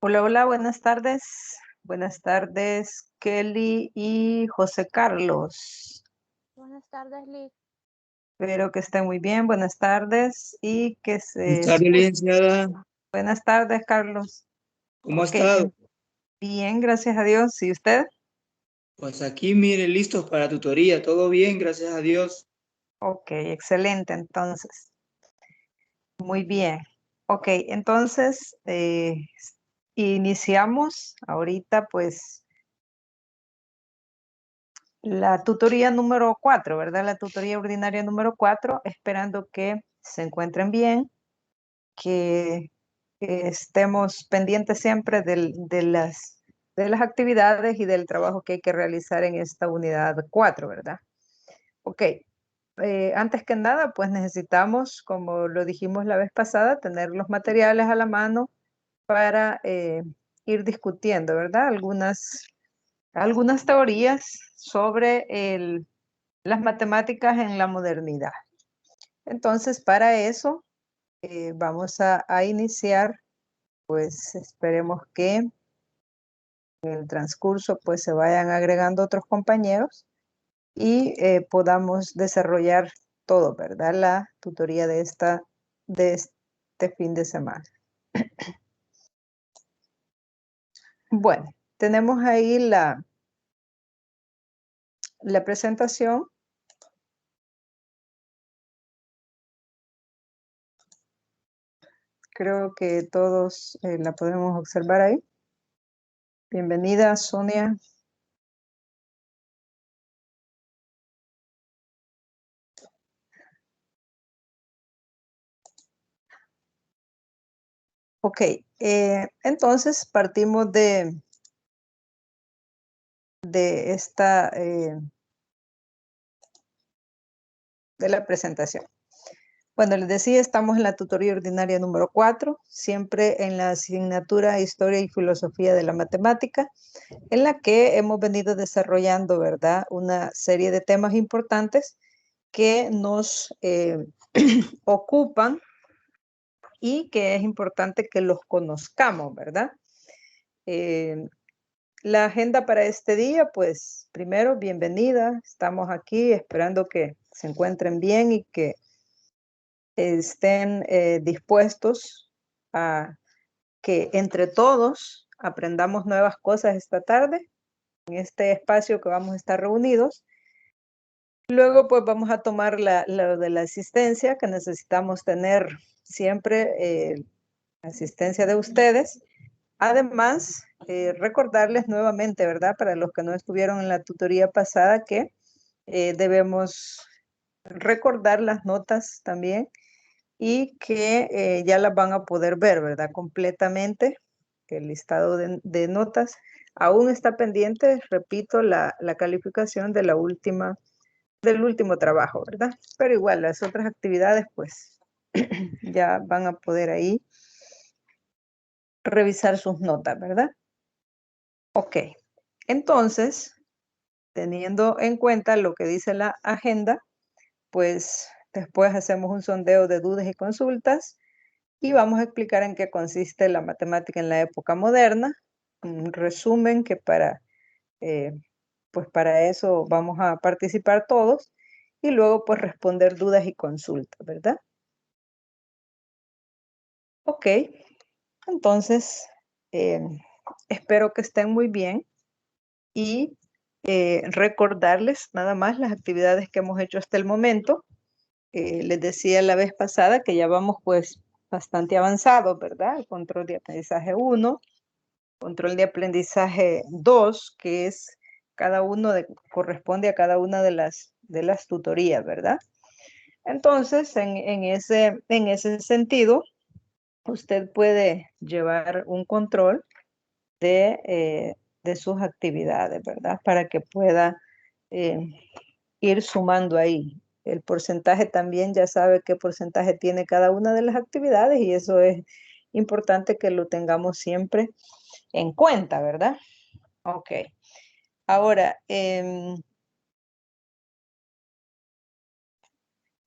Hola, hola, buenas tardes. Buenas tardes, Kelly y José Carlos. Buenas tardes, Liz. Espero que estén muy bien. Buenas tardes y que se Buenas tardes, escuche. licenciada. Buenas tardes, Carlos. ¿Cómo ha Ok, estado? bien, gracias a Dios. ¿Y usted? Pues aquí, mire, listos para tutoría. Todo bien, gracias a Dios. Ok, excelente, entonces. Muy bien. Ok, entonces iniciamos ahorita pues la tutoría número 4, ¿verdad? La tutoría ordinaria número 4, esperando que se encuentren bien, que estemos pendientes siempre de las actividades y del trabajo que hay que realizar en esta unidad 4, ¿verdad? Ok, antes que nada, pues necesitamos, como lo dijimos la vez pasada, tener los materiales a la mano para ir discutiendo, ¿verdad? Algunas teorías sobre las matemáticas en la modernidad. Entonces, para eso vamos a iniciar, pues esperemos que en el transcurso pues se vayan agregando otros compañeros y podamos desarrollar todo, ¿verdad? La tutoría de este fin de semana. Bueno, tenemos ahí la presentación. Creo que todos la podemos observar ahí. Bienvenida, Sonia. Ok, entonces partimos de esta, de la presentación. Bueno, les decía, estamos en la tutoría ordinaria número 4, siempre en la asignatura Historia y Filosofía de la Matemática, en la que hemos venido desarrollando, ¿verdad?, una serie de temas importantes que nos ocupan y que es importante que los conozcamos, ¿verdad? La agenda para este día, pues primero, bienvenida. Estamos aquí esperando que se encuentren bien y que estén dispuestos a que entre todos aprendamos nuevas cosas esta tarde en este espacio que vamos a estar reunidos. Luego, pues vamos a tomar lo de la asistencia, que necesitamos tener siempre asistencia de ustedes. Además, recordarles nuevamente, ¿verdad? Para los que no estuvieron en la tutoría pasada, que debemos recordar las notas también y que ya las van a poder ver, ¿verdad? Completamente. El listado de notas aún está pendiente, repito, la calificación de del último trabajo, ¿verdad? Pero igual, las otras actividades, pues ya van a poder ahí revisar sus notas, ¿verdad? Ok, entonces, teniendo en cuenta lo que dice la agenda, pues después hacemos un sondeo de dudas y consultas y vamos a explicar en qué consiste la matemática en la época moderna. Un resumen que eh, pues para eso vamos a participar todos y luego pues responder dudas y consultas, ¿verdad? Ok, entonces espero que estén muy bien y recordarles nada más las actividades que hemos hecho hasta el momento. Les decía la vez pasada que ya vamos pues bastante avanzados, ¿verdad? El control de aprendizaje 1, control de aprendizaje 2, que es corresponde a cada una de las tutorías, ¿verdad? Entonces, en ese sentido, usted puede llevar un control de sus actividades, ¿verdad? Para que pueda eh, ir sumando ahí. El porcentaje también ya sabe qué porcentaje tiene cada una de las actividades y eso es importante que lo tengamos siempre en cuenta, ¿verdad? Ok. Ahora,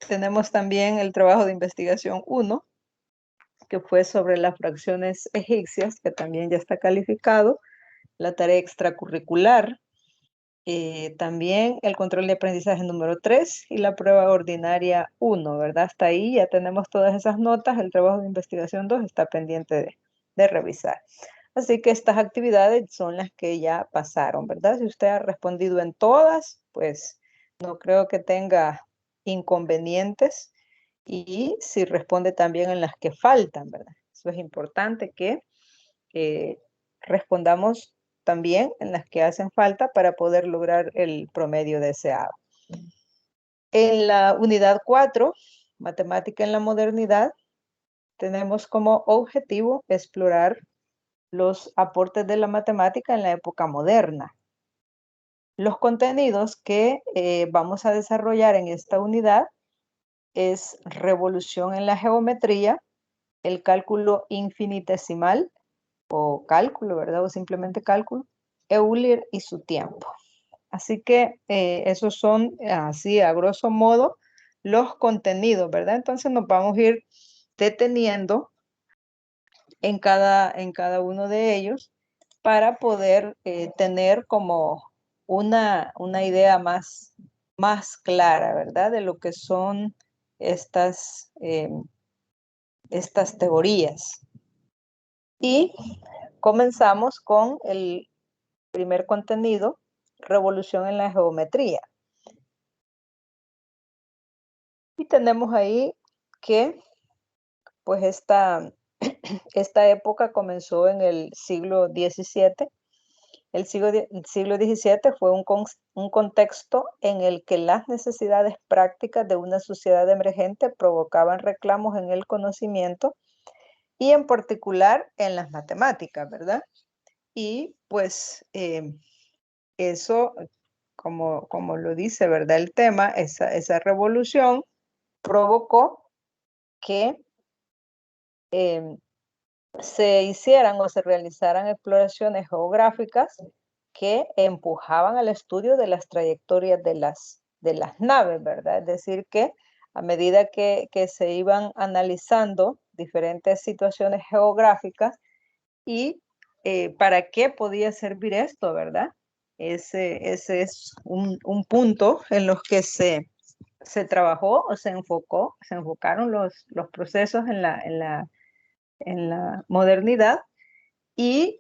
tenemos también el trabajo de investigación 1, que fue sobre las fracciones egipcias, que también ya está calificado, la tarea extracurricular, también el control de aprendizaje número 3 y la prueba ordinaria 1, ¿verdad? Hasta ahí ya tenemos todas esas notas, el trabajo de investigación 2 está pendiente de revisar. Así que estas actividades son las que ya pasaron, ¿verdad? Si usted ha respondido en todas, pues no creo que tenga inconvenientes. Y si responde también en las que faltan, ¿verdad? Eso es importante que respondamos también en las que hacen falta para poder lograr el promedio deseado. En la unidad 4, Matemática en la modernidad, tenemos como objetivo explorar los aportes de la matemática en la época moderna. Los contenidos que vamos a desarrollar en esta unidad es revolución en la geometría, el cálculo infinitesimal o cálculo, ¿verdad? O simplemente cálculo, Euler y su tiempo. Así que esos son, así a grosso modo, los contenidos, ¿verdad? Entonces nos vamos a ir deteniendo en cada uno de ellos para poder tener como una idea más clara, ¿verdad? De lo que son estas teorías. Y comenzamos con el primer contenido, revolución en la geometría. Y tenemos ahí que pues esta época comenzó en el siglo XVII. El siglo XVII fue un contexto en el que las necesidades prácticas de una sociedad emergente provocaban reclamos en el conocimiento y en particular en las matemáticas, ¿verdad? Y pues eso, como lo dice, ¿verdad? El tema, esa revolución provocó que se hicieran o se realizaran exploraciones geográficas que empujaban al estudio de las trayectorias de las naves, ¿verdad? Es decir, que a medida que se iban analizando diferentes situaciones geográficas y para qué podía servir esto, ¿verdad? Ese es un punto en los que se trabajó o se enfocaron los procesos en la modernidad y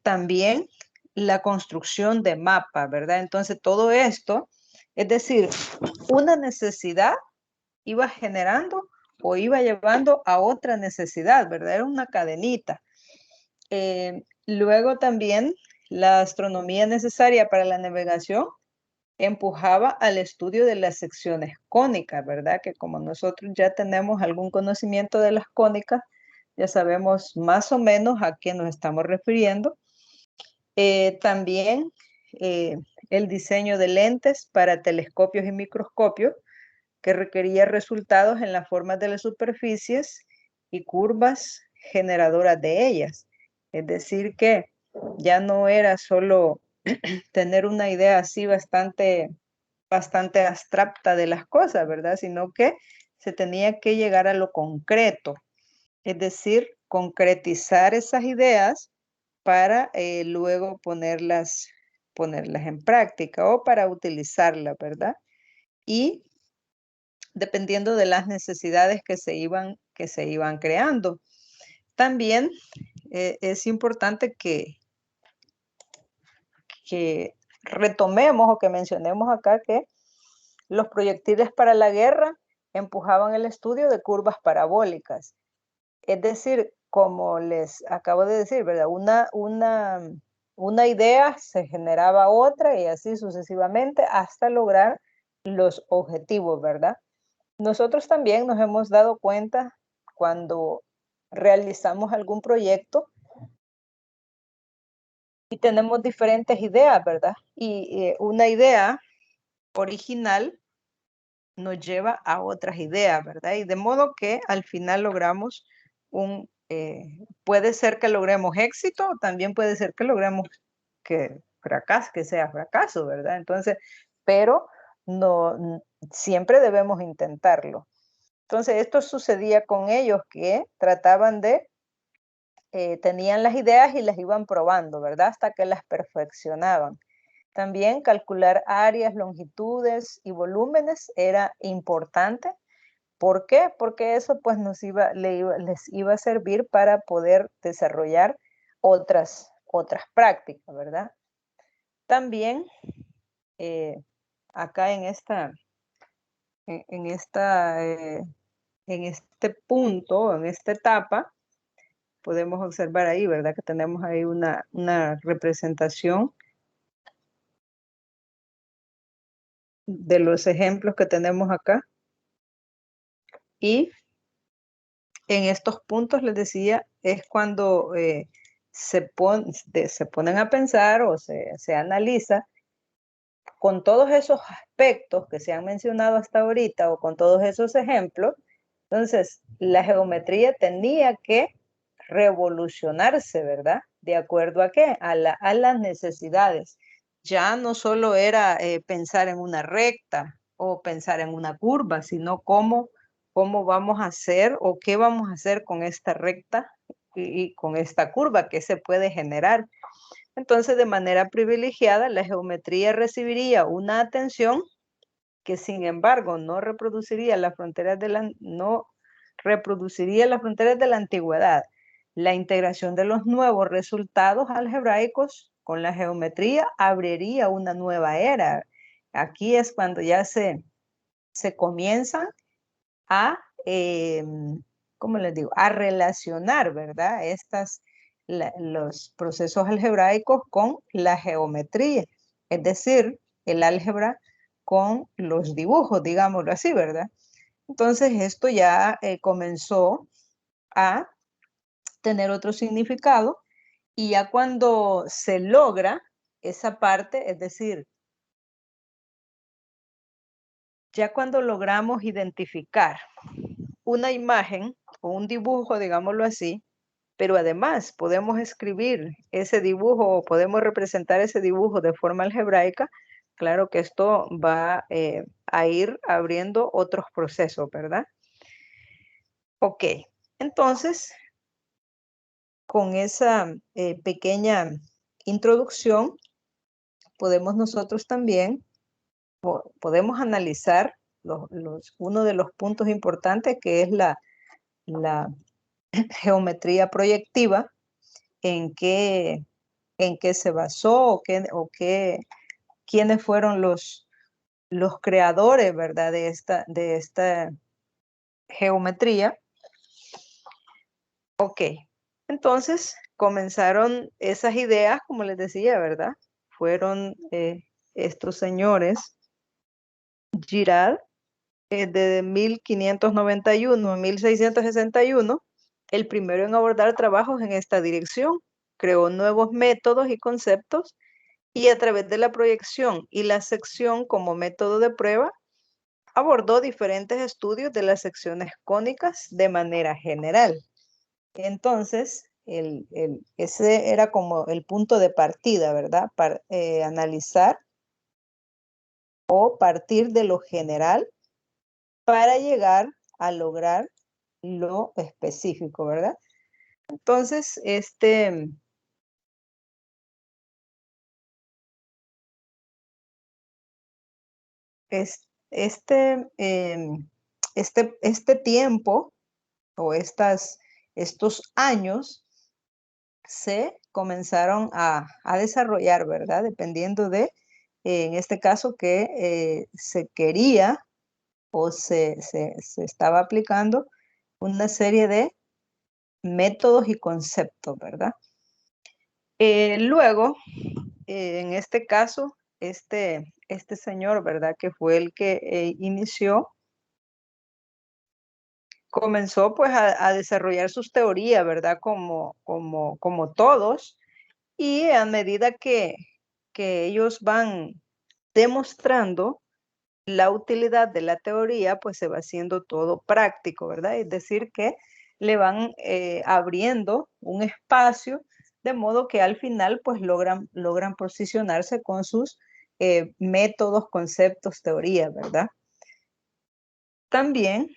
también la construcción de mapas, ¿verdad? Entonces todo esto, es decir, una necesidad iba generando o iba llevando a otra necesidad, ¿verdad? Era una cadenita. Luego también la astronomía necesaria para la navegación empujaba al estudio de las secciones cónicas, ¿verdad? Que como nosotros ya tenemos algún conocimiento de las cónicas, ya sabemos más o menos a qué nos estamos refiriendo. También el diseño de lentes para telescopios y microscopios, que requería resultados en las formas de las superficies y curvas generadoras de ellas. Es decir, que ya no era solo tener una idea así bastante abstracta de las cosas, ¿verdad? Sino que se tenía que llegar a lo concreto, es decir, concretizar esas ideas para luego ponerlas en práctica o para utilizarlas, ¿verdad? Y dependiendo de las necesidades que se iban creando. También es importante que retomemos o que mencionemos acá que los proyectiles para la guerra empujaban el estudio de curvas parabólicas. Es decir, como les acabo de decir, ¿verdad? Una idea se generaba otra y así sucesivamente hasta lograr los objetivos, ¿verdad? Nosotros también nos hemos dado cuenta cuando realizamos algún proyecto y tenemos diferentes ideas, ¿verdad? Y una idea original nos lleva a otras ideas, ¿verdad? Y de modo que al final logramos puede ser que logremos éxito, también puede ser que logremos que sea fracaso, ¿verdad? Entonces, pero no, siempre debemos intentarlo. Entonces, esto sucedía con ellos que trataban de, tenían las ideas y las iban probando, ¿verdad? Hasta que las perfeccionaban. También calcular áreas, longitudes y volúmenes era importante. ¿Por qué? Porque eso pues les iba a servir para poder desarrollar otras prácticas, ¿verdad? También acá en esta, en este punto, en esta etapa, podemos observar ahí, ¿verdad? Que tenemos ahí una representación de los ejemplos que tenemos acá. Y en estos puntos, les decía, es cuando se ponen a pensar o se analiza con todos esos aspectos que se han mencionado hasta ahorita o con todos esos ejemplos. Entonces, la geometría tenía que revolucionarse, ¿verdad? ¿De acuerdo a qué? A las necesidades. Ya no solo era pensar en una recta o pensar en una curva, sino cómo vamos a hacer o qué vamos a hacer con esta recta y con esta curva que se puede generar. Entonces, de manera privilegiada, la geometría recibiría una atención que, sin embargo, no reproduciría las fronteras de la antigüedad. La integración de los nuevos resultados algebraicos con la geometría abriría una nueva era. Aquí es cuando ya se comienzan a, ¿cómo les digo? A relacionar, ¿verdad? Los procesos algebraicos con la geometría, es decir, el álgebra con los dibujos, digámoslo así, ¿verdad? Entonces esto ya comenzó a tener otro significado y ya cuando se logra esa parte, es decir, ya cuando logramos identificar una imagen o un dibujo, digámoslo así, pero además podemos escribir ese dibujo o podemos representar ese dibujo de forma algebraica, claro que esto va a ir abriendo otros procesos, ¿verdad? Ok, entonces, con esa pequeña introducción, podemos nosotros también, podemos analizar uno de los puntos importantes que es la geometría proyectiva, en qué se basó quiénes fueron los creadores, ¿verdad? De esta geometría. Ok, entonces comenzaron esas ideas, como les decía, ¿verdad? Fueron estos señores, Girard, de 1591 a 1661, el primero en abordar trabajos en esta dirección. Creó nuevos métodos y conceptos y a través de la proyección y la sección como método de prueba, abordó diferentes estudios de las secciones cónicas de manera general. Entonces, ese era como el punto de partida, ¿verdad? Para analizar o partir de lo general para llegar a lograr lo específico, ¿verdad? Entonces, este tiempo o estos años se comenzaron a desarrollar, ¿verdad? Dependiendo de, en este caso, que se quería o se estaba aplicando una serie de métodos y conceptos, ¿verdad? Luego, en este caso, este señor, ¿verdad? Que fue el que inició, comenzó pues a desarrollar sus teorías, ¿verdad? Como todos, y a medida que ellos van demostrando la utilidad de la teoría, pues se va haciendo todo práctico, ¿verdad? Es decir, que le van abriendo un espacio de modo que al final pues logran posicionarse con sus métodos, conceptos, teorías, ¿verdad? También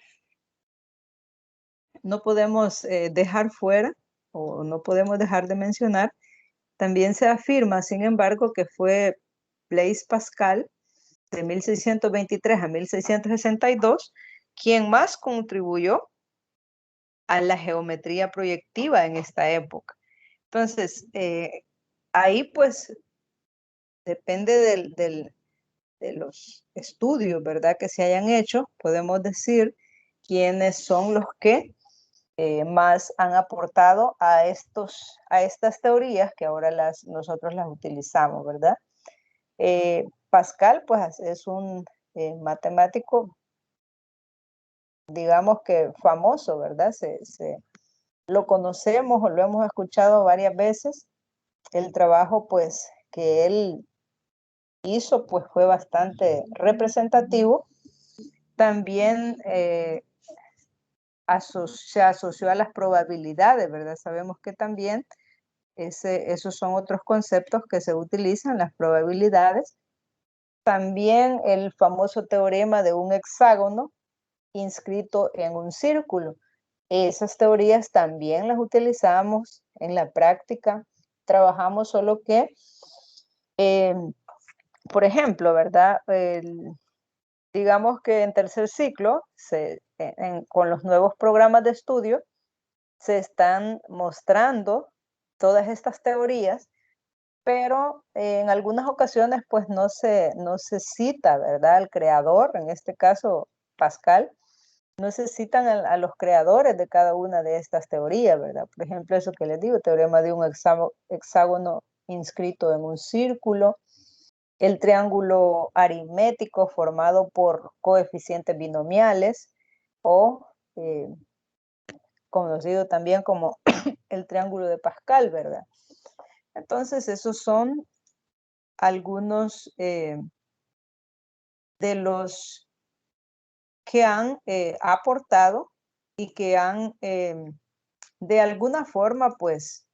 no podemos dejar fuera o no podemos dejar de mencionar. También se afirma, sin embargo, que fue Blaise Pascal, de 1623 a 1662, quien más contribuyó a la geometría proyectiva en esta época. Entonces, ahí pues depende de los estudios, ¿verdad?, que se hayan hecho, podemos decir quiénes son los que más han aportado a estas teorías que ahora nosotros las utilizamos, ¿verdad? Pascal, pues, es un matemático, digamos que famoso, ¿verdad? Lo conocemos o lo hemos escuchado varias veces. El trabajo, pues, que él hizo, pues, fue bastante representativo. También se asoció a las probabilidades, ¿verdad? Sabemos que también esos son otros conceptos que se utilizan, las probabilidades. También el famoso teorema de un hexágono inscrito en un círculo. Esas teorías también las utilizamos en la práctica. Trabajamos solo que, por ejemplo, ¿verdad? Digamos que en tercer ciclo, con los nuevos programas de estudio, se están mostrando todas estas teorías, pero en algunas ocasiones pues no se cita, ¿verdad?, al creador, en este caso Pascal. No se citan a los creadores de cada una de estas teorías, ¿verdad? Por ejemplo, eso que les digo, teorema de un hexágono inscrito en un círculo, el triángulo aritmético formado por coeficientes binomiales, o conocido también como el triángulo de Pascal, ¿verdad? Entonces, esos son algunos de los que han aportado y que han, de alguna forma, pues,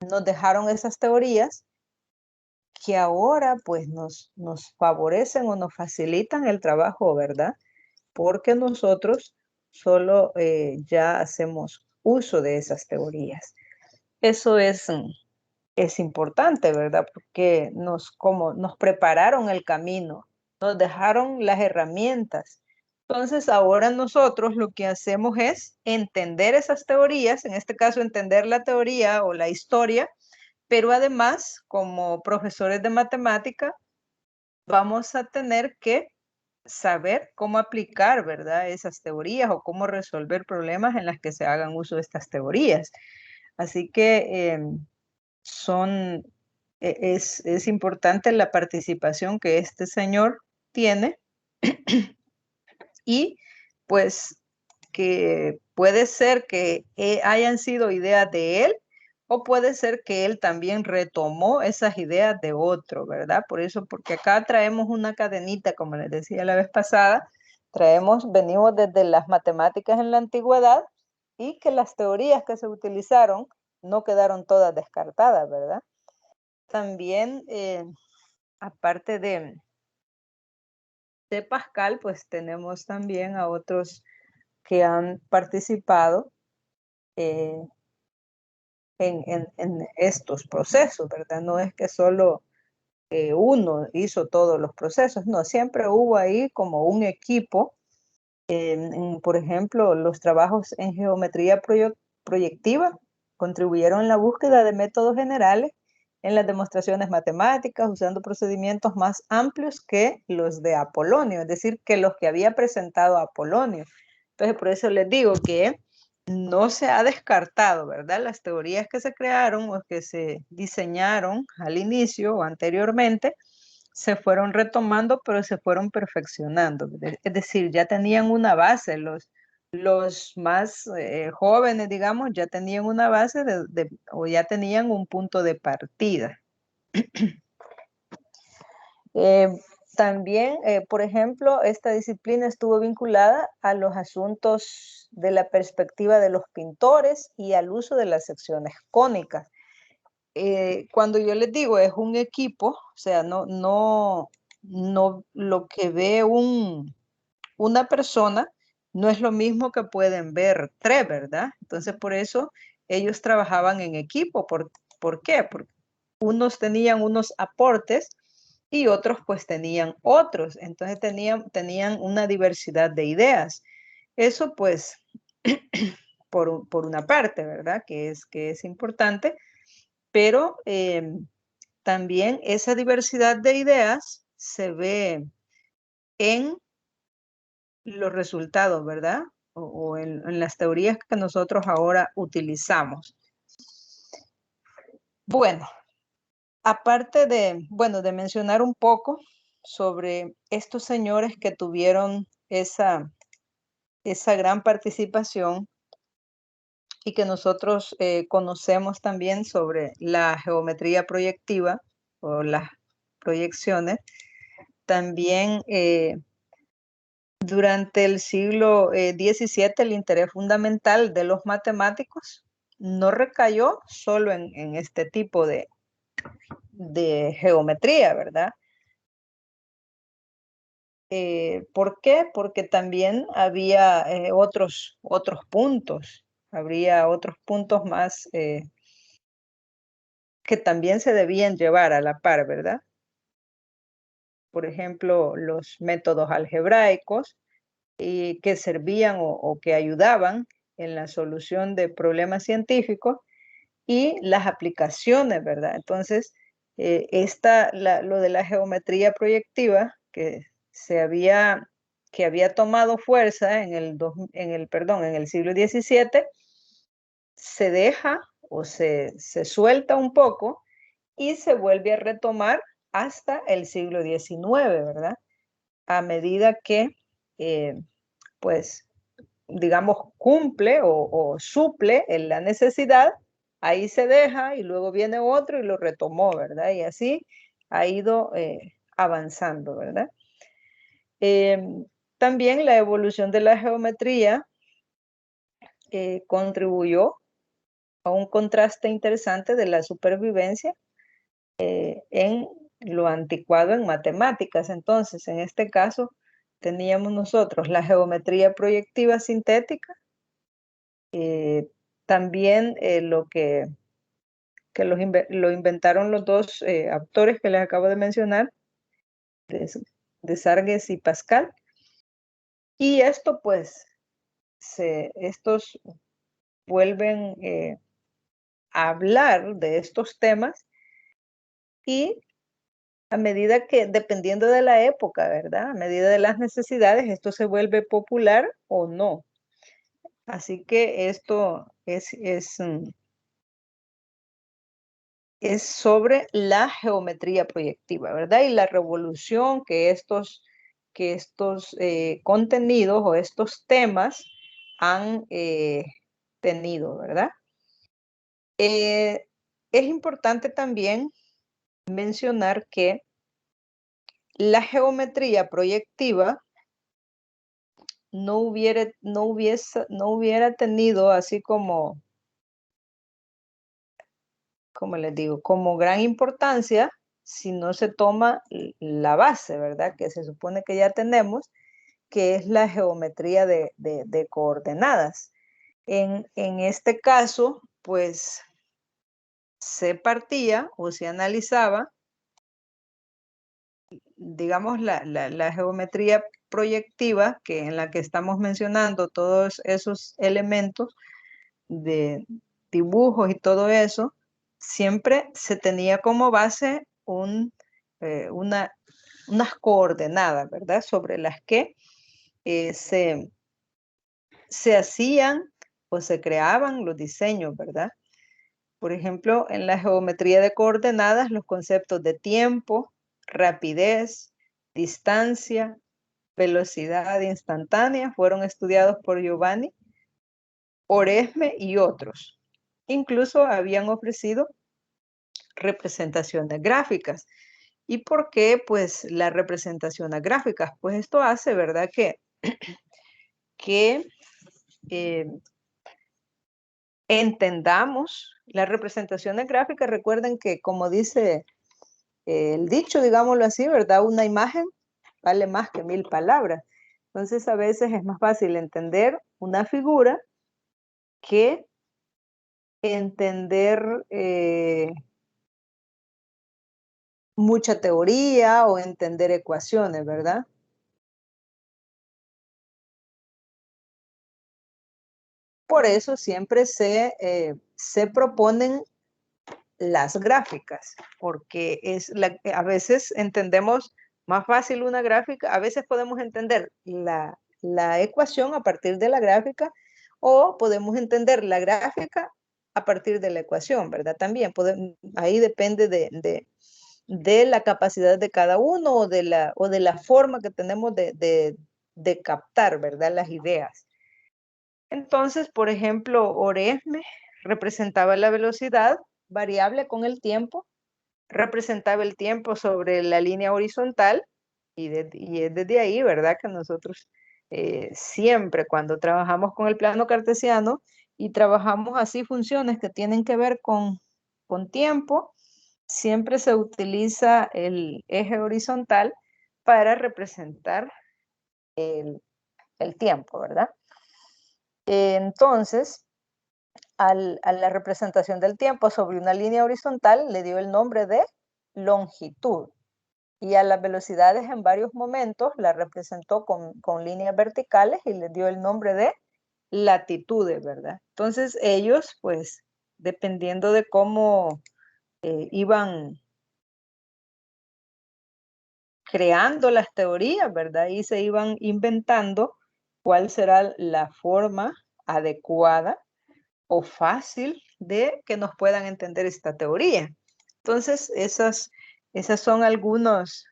nos dejaron esas teorías que ahora, pues, nos favorecen o nos facilitan el trabajo, ¿verdad? Porque nosotros solo ya hacemos uso de esas teorías. Eso es importante, ¿verdad? Porque como nos prepararon el camino, nos dejaron las herramientas. Entonces, ahora nosotros lo que hacemos es entender esas teorías, en este caso entender la teoría o la historia, pero además, como profesores de matemática, vamos a tener que saber cómo aplicar, ¿verdad?, esas teorías o cómo resolver problemas en las que se hagan uso de estas teorías. Así que son, es importante la participación que este señor tiene y pues que puede ser que hayan sido ideas de él o puede ser que él también retomó esas ideas de otro, ¿verdad? Por eso, porque acá traemos una cadenita, como les decía la vez pasada, venimos desde las matemáticas en la antigüedad y que las teorías que se utilizaron no quedaron todas descartadas, ¿verdad? También, aparte de Pascal, pues tenemos también a otros que han participado eh, en estos procesos, ¿verdad? No es que solo uno hizo todos los procesos, no, siempre hubo ahí como un equipo. Por ejemplo, los trabajos en geometría proyectiva contribuyeron en la búsqueda de métodos generales en las demostraciones matemáticas, usando procedimientos más amplios que los de Apolonio, es decir, que los que había presentado Apolonio. Entonces, por eso les digo que no se ha descartado, ¿verdad?, las teorías que se crearon o que se diseñaron al inicio o anteriormente, se fueron retomando, pero se fueron perfeccionando. Es decir, ya tenían una base, los más jóvenes, digamos, ya tenían una base o ya tenían un punto de partida. También, por ejemplo, esta disciplina estuvo vinculada a los asuntos de la perspectiva de los pintores y al uso de las secciones cónicas. Cuando yo les digo es un equipo, o sea, no lo que ve una persona no es lo mismo que pueden ver tres, ¿verdad? Entonces, por eso ellos trabajaban en equipo. ¿Por qué? Porque unos tenían unos aportes y otros pues tenían otros. Entonces tenían una diversidad de ideas. Eso pues por una parte, ¿verdad? Que es importante, pero también esa diversidad de ideas se ve en los resultados, ¿verdad? O en las teorías que nosotros ahora utilizamos. Bueno, aparte de, bueno, de mencionar un poco sobre estos señores que tuvieron esa gran participación y que nosotros conocemos también sobre la geometría proyectiva o las proyecciones, también durante el siglo XVII el interés fundamental de los matemáticos no recayó solo en este tipo de geometría, ¿verdad? ¿Por qué? Porque también había otros puntos, habría otros puntos más que también se debían llevar a la par, ¿verdad? Por ejemplo, los métodos algebraicos que servían o que ayudaban en la solución de problemas científicos y las aplicaciones, ¿verdad? Entonces, lo de la geometría proyectiva que había tomado fuerza en el siglo XVII, se deja o se suelta un poco y se vuelve a retomar hasta el siglo XIX, ¿verdad? A medida que, pues, digamos, cumple o suple en la necesidad, ahí se deja y luego viene otro y lo retomó, ¿verdad? Y así ha ido avanzando, ¿verdad? También la evolución de la geometría contribuyó a un contraste interesante de la supervivencia en lo anticuado en matemáticas. Entonces, en este caso, teníamos nosotros la geometría proyectiva sintética, también lo inventaron los dos autores que les acabo de mencionar, Desargues y Pascal. Y esto pues, estos vuelven a hablar de estos temas y a medida que, dependiendo de la época, ¿verdad? A medida de las necesidades, esto se vuelve popular o no. Así que esto es sobre la geometría proyectiva, ¿verdad? Y la revolución que estos contenidos o estos temas han tenido, ¿verdad? Es importante también mencionar que la geometría proyectiva no hubiera tenido así como les digo, como gran importancia si no se toma la base, ¿verdad? Que se supone que ya tenemos, que es la geometría de coordenadas. En este caso, pues se partía o se analizaba, digamos, la geometría proyectiva, que en la que estamos mencionando todos esos elementos de dibujos y todo eso, siempre se tenía como base unas coordenadas, ¿verdad? Sobre las que se hacían o se creaban los diseños, ¿verdad? Por ejemplo, en la geometría de coordenadas, los conceptos de tiempo, rapidez, distancia, velocidad instantánea fueron estudiados por Giovanni Oresme y otros. Incluso habían ofrecido representaciones gráficas. ¿Y por qué? Pues las representaciones gráficas. Pues esto hace, ¿verdad? Que entendamos las representaciones gráficas. Recuerden que, como dice el dicho, digámoslo así, ¿verdad? Una imagen vale más que 1000 palabras. Entonces a veces es más fácil entender una figura que entender mucha teoría o entender ecuaciones, ¿verdad? Por eso siempre se proponen las gráficas, porque a veces entendemos más fácil una gráfica, a veces podemos entender la ecuación a partir de la gráfica o podemos entender la gráfica a partir de la ecuación, ¿verdad? También ahí depende de la capacidad de cada uno o de la forma que tenemos de captar, ¿verdad? Las ideas. Entonces, por ejemplo, Oresme representaba la velocidad variable con el tiempo, representaba el tiempo sobre la línea horizontal y es desde ahí, ¿verdad? Que nosotros siempre cuando trabajamos con el plano cartesiano y trabajamos así funciones que tienen que ver con tiempo, siempre se utiliza el eje horizontal para representar el tiempo, ¿verdad? Entonces, a la representación del tiempo sobre una línea horizontal le dio el nombre de longitud. Y a las velocidades en varios momentos la representó con líneas verticales y le dio el nombre de latitudes, ¿verdad? Entonces ellos, pues, dependiendo de cómo iban creando las teorías, ¿verdad? Y se iban inventando cuál será la forma adecuada o fácil de que nos puedan entender esta teoría. Entonces, esas son algunas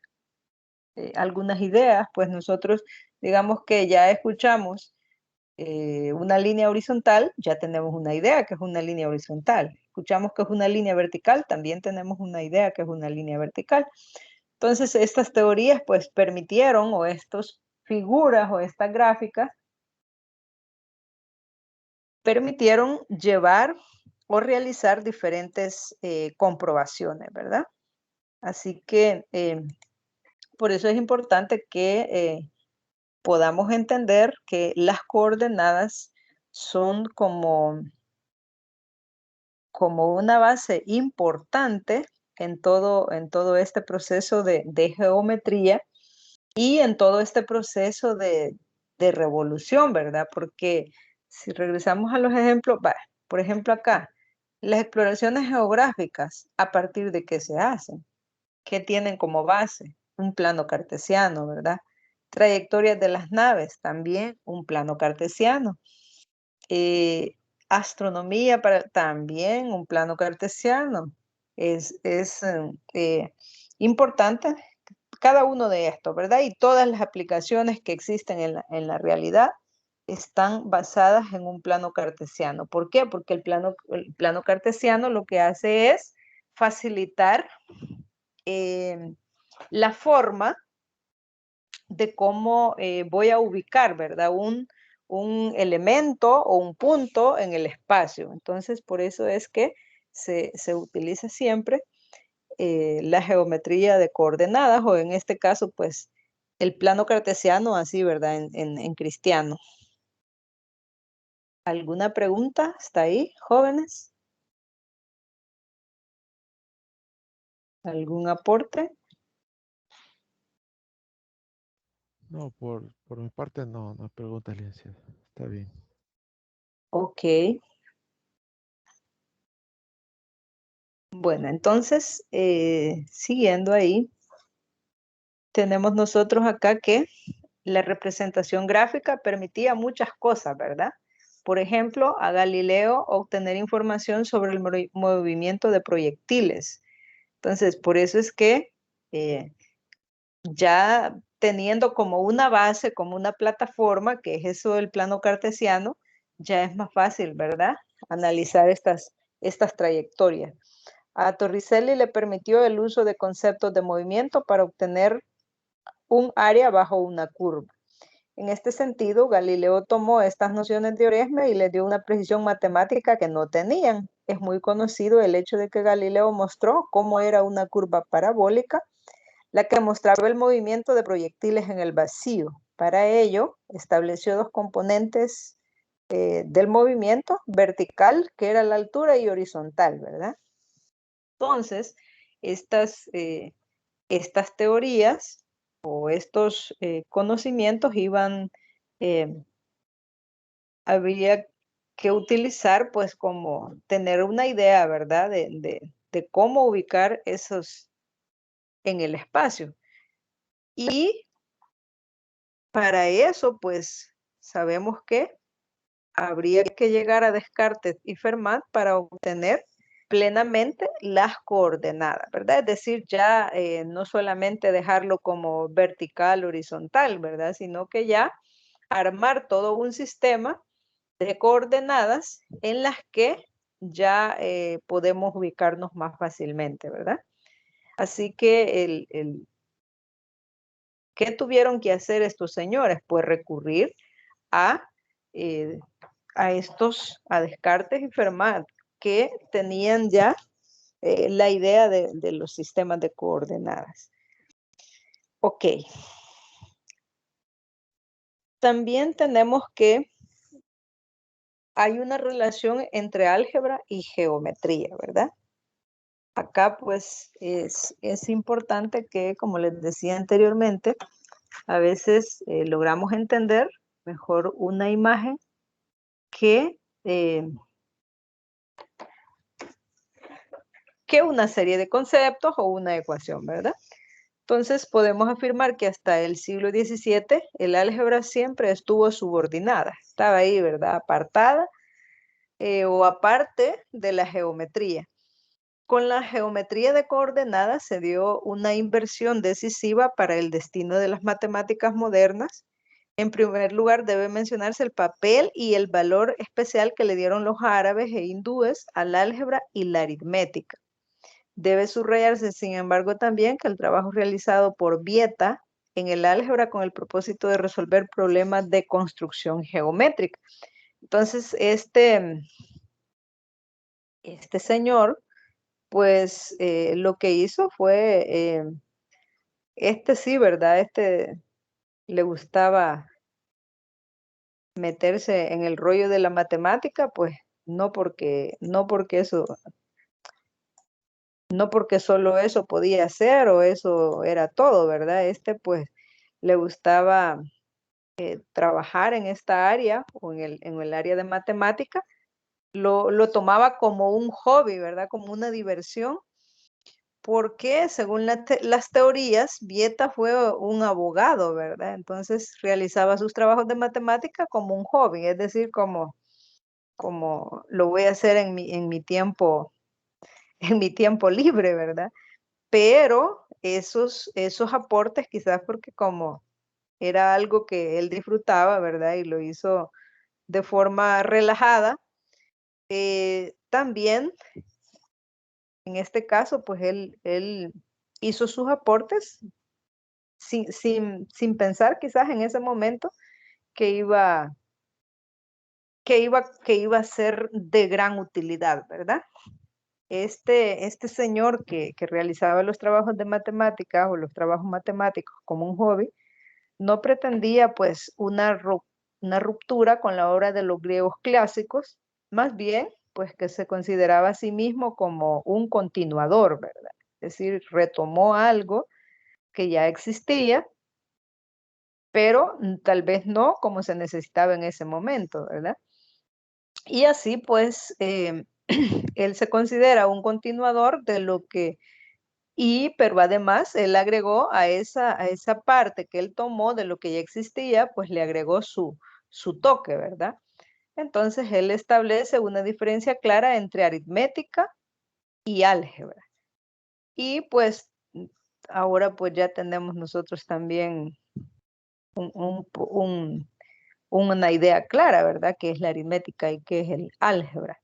ideas, pues nosotros digamos que ya escuchamos una línea horizontal, ya tenemos una idea que es una línea horizontal. Escuchamos que es una línea vertical, también tenemos una idea que es una línea vertical. Entonces, estas teorías pues permitieron, o estas figuras o estas gráficas, permitieron llevar o realizar diferentes comprobaciones, ¿verdad? Así que por eso es importante que podamos entender que las coordenadas son como una base importante en todo este proceso de geometría y en todo este proceso de revolución, ¿verdad? Porque si regresamos a los ejemplos, por ejemplo acá, las exploraciones geográficas, ¿a partir de qué se hacen? ¿Qué tienen como base? Un plano cartesiano, ¿verdad? Trayectorias de las naves, también un plano cartesiano. Astronomía, también un plano cartesiano. Es importante cada uno de estos, ¿verdad? Y todas las aplicaciones que existen en la realidad están basadas en un plano cartesiano. ¿Por qué? Porque el plano cartesiano lo que hace es facilitar la forma de cómo voy a ubicar, ¿verdad? Un elemento o un punto en el espacio. Entonces, por eso es que se utiliza siempre la geometría de coordenadas o en este caso, pues, el plano cartesiano, así, ¿verdad? En cristiano. ¿Alguna pregunta? ¿Está ahí, jóvenes? ¿Algún aporte? No, por mi parte no, no hay preguntas, licenciado. Está bien. Ok. Bueno, entonces, siguiendo ahí, tenemos nosotros acá que la representación gráfica permitía muchas cosas, ¿verdad? Por ejemplo, a Galileo obtener información sobre el movimiento de proyectiles. Entonces, por eso es que ya teniendo como una base, como una plataforma, que es eso del plano cartesiano, ya es más fácil, ¿verdad? Analizar estas trayectorias. A Torricelli le permitió el uso de conceptos de movimiento para obtener un área bajo una curva. En este sentido, Galileo tomó estas nociones de Oresme y les dio una precisión matemática que no tenían. Es muy conocido el hecho de que Galileo mostró cómo era una curva parabólica, la que mostraba el movimiento de proyectiles en el vacío. Para ello, estableció dos componentes del movimiento, vertical, que era la altura, y horizontal, ¿verdad? Entonces, estas teorías o estos conocimientos habría que utilizar, pues, como tener una idea, ¿verdad? De cómo ubicar esos en el espacio. Y para eso, pues, sabemos que habría que llegar a Descartes y Fermat para obtener plenamente las coordenadas, ¿verdad? Es decir, ya no solamente dejarlo como vertical, horizontal, ¿verdad? Sino que ya armar todo un sistema de coordenadas en las que ya podemos ubicarnos más fácilmente, ¿verdad? Así que ¿qué tuvieron que hacer estos señores? Pues recurrir a, eh, a Descartes y Fermat, que tenían ya la idea de los sistemas de coordenadas. Ok. También tenemos que hay una relación entre álgebra y geometría, ¿verdad? Acá pues es importante que, como les decía anteriormente, a veces logramos entender mejor una imagen eh, que una serie de conceptos o una ecuación, ¿verdad? Entonces podemos afirmar que hasta el siglo XVII el álgebra siempre estuvo subordinada, estaba ahí, ¿verdad? Apartada o aparte de la geometría. Con la geometría de coordenadas se dio una inversión decisiva para el destino de las matemáticas modernas. En primer lugar, debe mencionarse el papel y el valor especial que le dieron los árabes e hindúes al álgebra y la aritmética. Debe subrayarse, sin embargo, también que el trabajo realizado por Vieta en el álgebra con el propósito de resolver problemas de construcción geométrica. Entonces, este señor, pues lo que hizo fue, sí, ¿verdad? Le gustaba meterse en el rollo de la matemática, pues no porque solo eso podía hacer o eso era todo, ¿verdad? Pues le gustaba trabajar en esta área o en el área de matemática, lo tomaba como un hobby, ¿verdad? Como una diversión, porque según las teorías, Vieta fue un abogado, ¿verdad? Entonces realizaba sus trabajos de matemática como un hobby, es decir, como lo voy a hacer en mi tiempo, en mi tiempo libre, ¿verdad? Pero esos aportes, quizás porque como era algo que él disfrutaba, ¿verdad? Y lo hizo de forma relajada, también en este caso, pues él hizo sus aportes sin pensar quizás en ese momento que que iba a ser de gran utilidad, ¿verdad? Este señor que realizaba los trabajos de matemáticas o los trabajos matemáticos como un hobby, no pretendía pues una ruptura con la obra de los griegos clásicos, más bien pues que se consideraba a sí mismo como un continuador, ¿verdad? Es decir, retomó algo que ya existía, pero tal vez no como se necesitaba en ese momento, ¿verdad? Y así pues él se considera un continuador de lo que pero además él agregó a esa parte que él tomó de lo que ya existía, pues le agregó su toque, ¿verdad? Entonces él establece una diferencia clara entre aritmética y álgebra. Y pues ahora pues ya tenemos nosotros también una idea clara, ¿verdad? ¿Qué es la aritmética y qué es el álgebra?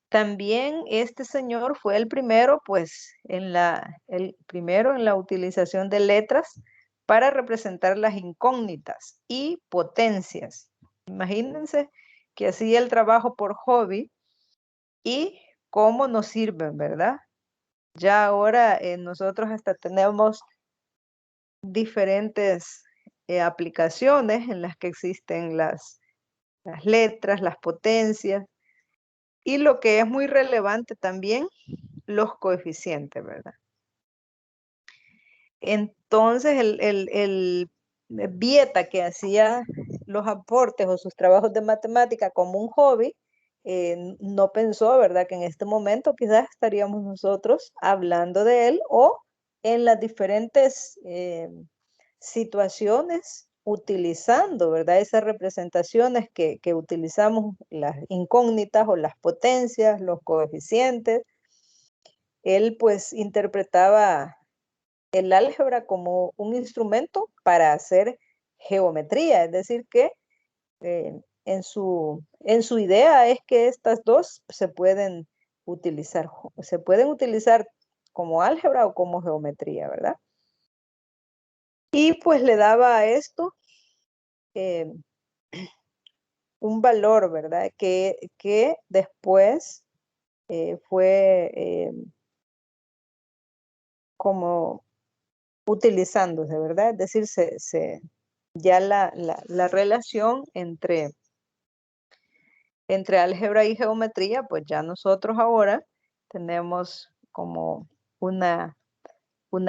También este señor fue el primero, pues, el primero en la utilización de letras para representar las incógnitas y potencias. Imagínense que hacía el trabajo por hobby y cómo nos sirven, ¿verdad? Ya ahora nosotros hasta tenemos diferentes aplicaciones en las que existen las letras, las potencias, y lo que es muy relevante también, los coeficientes, ¿verdad? Entonces, el Vieta, que hacía los aportes o sus trabajos de matemática como un hobby, no pensó, ¿verdad?, que en este momento quizás estaríamos nosotros hablando de él o en las diferentes situaciones utilizando, ¿verdad?, esas representaciones que utilizamos, las incógnitas o las potencias, los coeficientes. Él pues interpretaba el álgebra como un instrumento para hacer geometría, es decir, que en su idea es que estas dos se pueden utilizar como álgebra o como geometría, ¿verdad? Y pues le daba a esto un valor, ¿verdad? Que después fue como utilizándose, ¿verdad? Es decir, ya la relación entre álgebra y geometría, pues ya nosotros ahora tenemos como una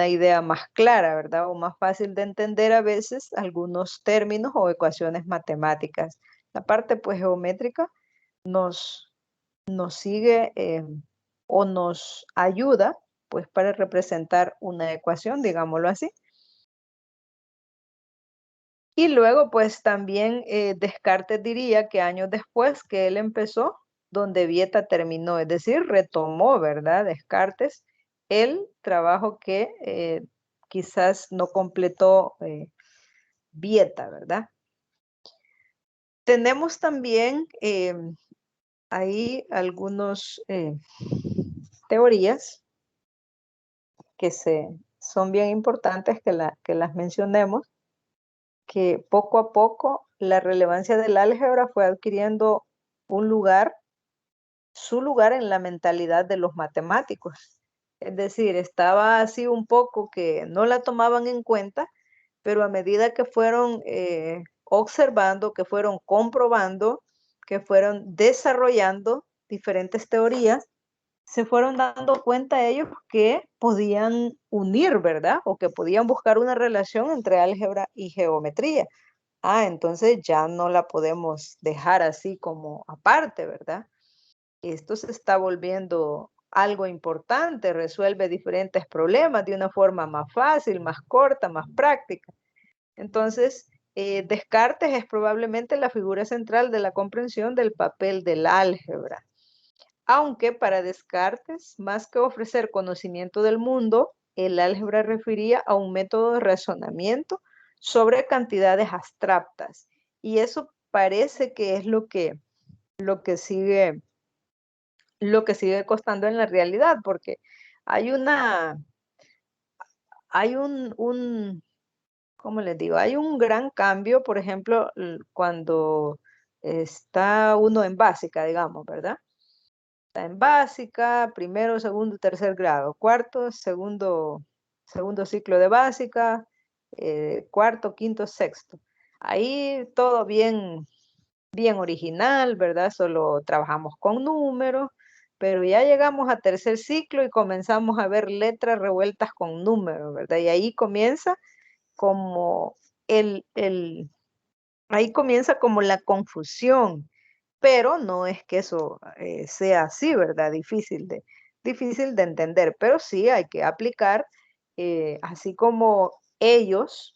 idea más clara, ¿verdad? O más fácil de entender a veces algunos términos o ecuaciones matemáticas. La parte pues geométrica nos sigue o nos ayuda pues para representar una ecuación, digámoslo así. Y luego, pues también Descartes diría que años después que él empezó, donde Vieta terminó, es decir, retomó, ¿verdad? Descartes el trabajo que quizás no completó Vieta, ¿verdad? Tenemos también ahí algunas teorías que son bien importantes que las mencionemos, que poco a poco la relevancia del álgebra fue adquiriendo su lugar en la mentalidad de los matemáticos. Es decir, estaba así un poco que no la tomaban en cuenta, pero a medida que fueron observando, que fueron comprobando, que fueron desarrollando diferentes teorías, se fueron dando cuenta ellos que podían unir, ¿verdad? O que podían buscar una relación entre álgebra y geometría. Entonces ya no la podemos dejar así como aparte, ¿verdad? Esto se está volviendo algo importante, resuelve diferentes problemas de una forma más fácil, más corta, más práctica. Entonces, Descartes es probablemente la figura central de la comprensión del papel del álgebra. Aunque para Descartes, más que ofrecer conocimiento del mundo, el álgebra refería a un método de razonamiento sobre cantidades abstractas. Y eso parece que es lo que sigue costando en la realidad, porque hay ¿cómo les digo? Hay un gran cambio, por ejemplo, cuando está uno en básica, digamos, ¿verdad? Está en básica, primero, segundo, tercer grado, cuarto, segundo ciclo de básica, cuarto, quinto, sexto. Ahí todo bien original, ¿verdad? Solo trabajamos con números, pero ya llegamos a tercer ciclo y comenzamos a ver letras revueltas con números, ¿verdad? Y ahí comienza como ahí comienza como la confusión, pero no es que eso sea así, ¿verdad? Difícil de entender, pero sí hay que aplicar, así como ellos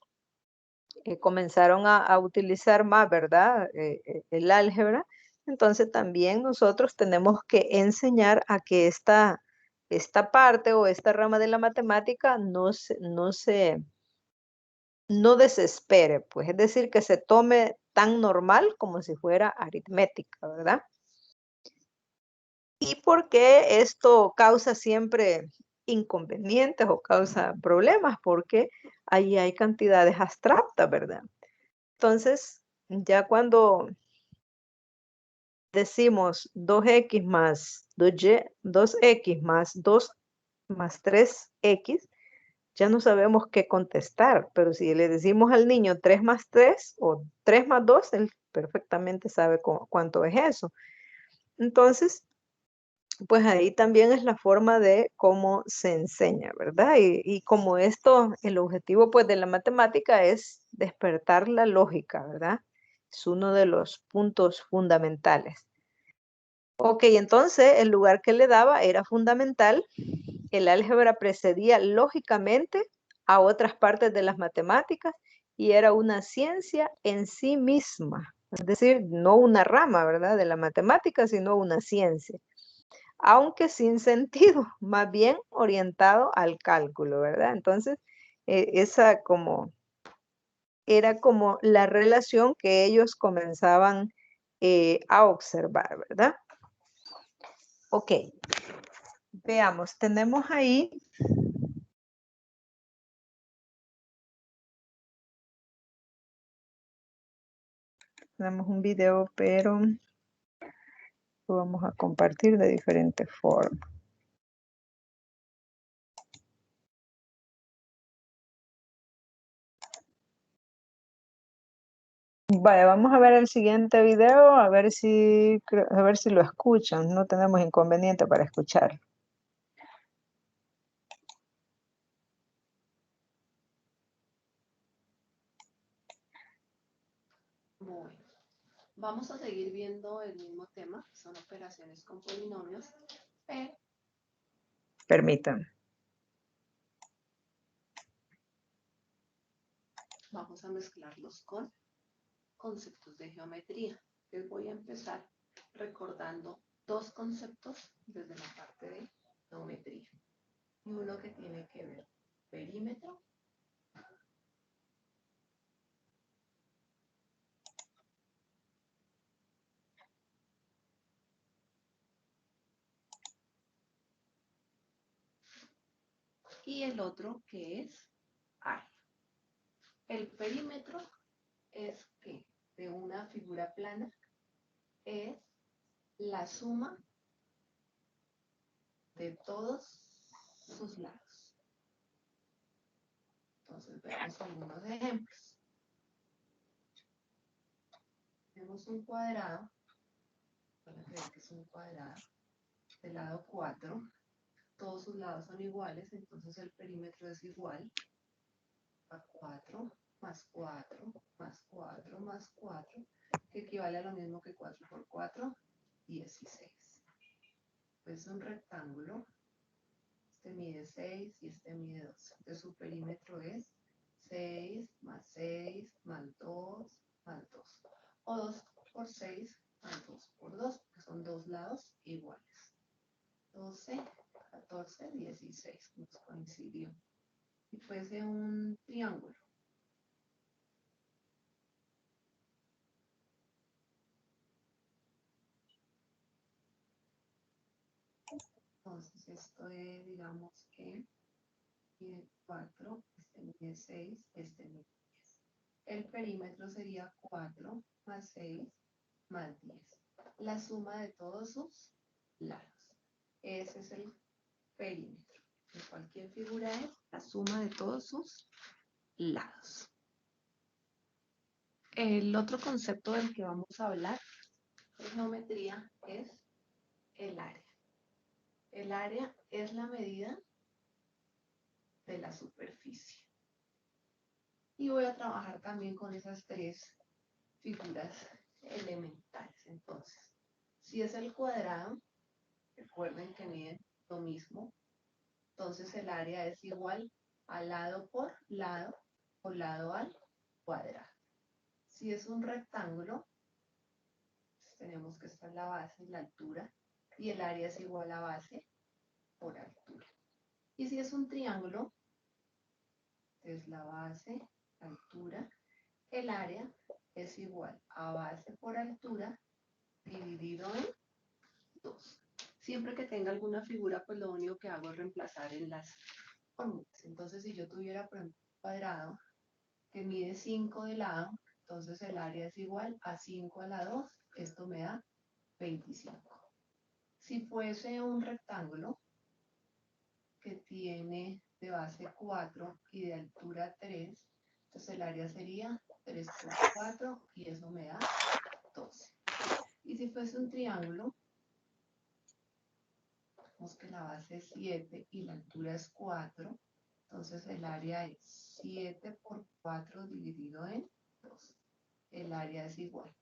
comenzaron a utilizar más, ¿verdad? El álgebra, entonces también nosotros tenemos que enseñar a que esta parte o esta rama de la matemática no desespere, pues es decir, que se tome tan normal como si fuera aritmética, ¿verdad? ¿Y por qué esto causa siempre inconvenientes o causa problemas? Porque ahí hay cantidades abstractas, ¿verdad? Entonces, ya cuando decimos 2x más 2x más 2 más 3x, ya no sabemos qué contestar, pero si le decimos al niño 3 más 3 o 3 más 2, él perfectamente sabe cuánto es eso. Entonces, pues ahí también es la forma de cómo se enseña, ¿verdad? Y como esto, el objetivo pues de la matemática es despertar la lógica, ¿verdad? Es uno de los puntos fundamentales. Ok, entonces el lugar que le daba era fundamental. El álgebra precedía lógicamente a otras partes de las matemáticas y era una ciencia en sí misma. Es decir, no una rama, ¿verdad? De la matemática, sino una ciencia. Aunque sin sentido, más bien orientado al cálculo, ¿verdad? Entonces, esa era como la relación que ellos comenzaban a observar, ¿verdad? Ok, veamos, tenemos ahí tenemos un video, pero lo vamos a compartir de diferentes formas. Vale, vamos a ver el siguiente video, a ver si lo escuchan. No tenemos inconveniente para escuchar. Bueno, vamos a seguir viendo el mismo tema, son operaciones con polinomios, pero Permítanme. vamos a mezclarlos con conceptos de geometría. Les voy a empezar recordando dos conceptos desde la parte de geometría. Y uno que tiene que ver perímetro y el otro que es área. El perímetro es que de una figura plana es la suma de todos sus lados. Entonces veamos algunos ejemplos. Tenemos un cuadrado, van a creer que es un cuadrado, del lado 4, todos sus lados son iguales, entonces el perímetro es igual a 4 más 4 más 4 más 4, que equivale a lo mismo que 4 por 4, 16. Es un rectángulo, este mide 6 y este mide 2. Entonces su perímetro es 6 más 6 más 2 más 2. O 2 por 6 más 2 por 2, que son dos lados iguales. 12, 14, 16, nos coincidió. Si fuese un triángulo, entonces esto es, digamos que mide 4, este mide 6, este mide 10. El perímetro sería 4 más 6 más 10. La suma de todos sus lados. Ese es el perímetro. De cualquier figura es la suma de todos sus lados. El otro concepto del que vamos a hablar en geometría es el área. El área es la medida de la superficie. Y voy a trabajar también con esas tres figuras elementales. Entonces, si es el cuadrado, recuerden que miden lo mismo. Entonces el área es igual a lado por lado o lado al cuadrado. Si es un rectángulo, tenemos que estar la base y la altura, y el área es igual a base por altura. Y si es un triángulo, es la base, altura, el área es igual a base por altura dividido en 2. Siempre que tenga alguna figura, pues lo único que hago es reemplazar en las fórmulas. Entonces, si yo tuviera, por ejemplo, un cuadrado que mide 5 de lado, entonces el área es igual a 5 a la 2, esto me da 25. Si fuese un rectángulo que tiene de base 4 y de altura 3. Entonces el área sería 3 por 4 y eso me da 12. Y si fuese un triángulo, vemos que la base es 7 y la altura es 4. Entonces el área es 7 por 4 dividido en 2. El área es igual.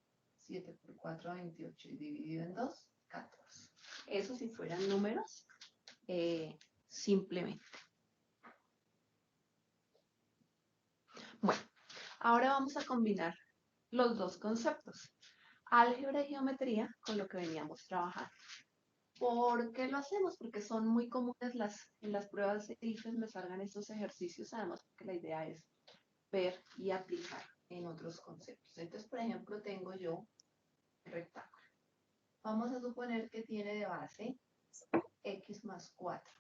7 por 4, 28 y dividido en 2, 14. Eso si fueran números, simplemente. Bueno, ahora vamos a combinar los dos conceptos, álgebra y geometría, con lo que veníamos trabajando. ¿Por qué lo hacemos? Porque son muy comunes en las pruebas de IFES me salgan estos ejercicios, además porque la idea es ver y aplicar en otros conceptos. Entonces, por ejemplo, tengo yo el rectángulo. Vamos a suponer que tiene de base x más 4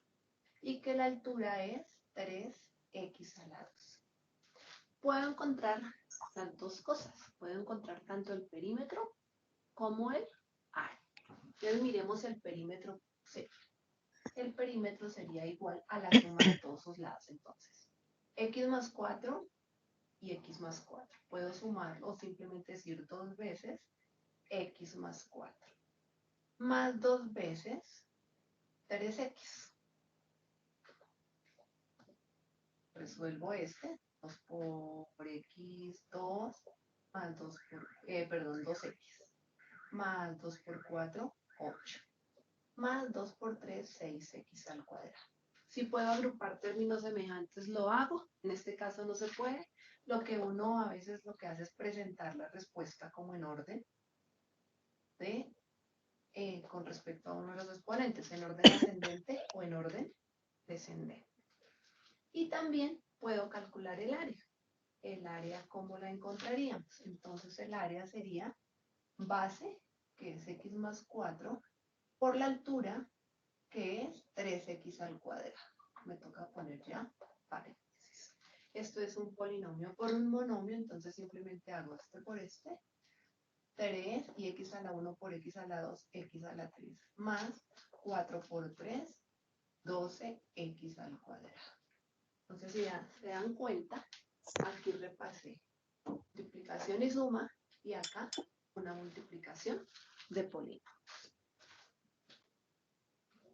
y que la altura es 3x a la 2. Puedo encontrar las dos cosas. Puedo encontrar tanto el perímetro como el área. Entonces miremos el perímetro C. El perímetro sería igual a la suma de todos sus lados. Entonces, x más 4 y x más 4. Puedo sumarlo o simplemente decir 2 veces x más 4. Más 2 veces 3x. Resuelvo este. 2 por x, 2, más 2 por, 2x. Más 2 por 4, 8. Más 2 por 3, 6x al cuadrado. Si puedo agrupar términos semejantes, lo hago. En este caso no se puede. Lo que uno a veces lo que hace es presentar la respuesta como en orden con respecto a uno de los exponentes, en orden ascendente o en orden descendente. Y también puedo calcular el área. El área, ¿cómo la encontraríamos? Entonces el área sería base, que es x más 4, por la altura, que es 3x al cuadrado. Me toca poner ya paréntesis. Esto es un polinomio por un monomio, entonces simplemente hago este por este. 3 y x a la 1 por x a la 2, x a la 3, más 4 por 3, 12x al cuadrado. Entonces, si se dan cuenta, aquí repasé multiplicación y suma, y acá una multiplicación de polinomios.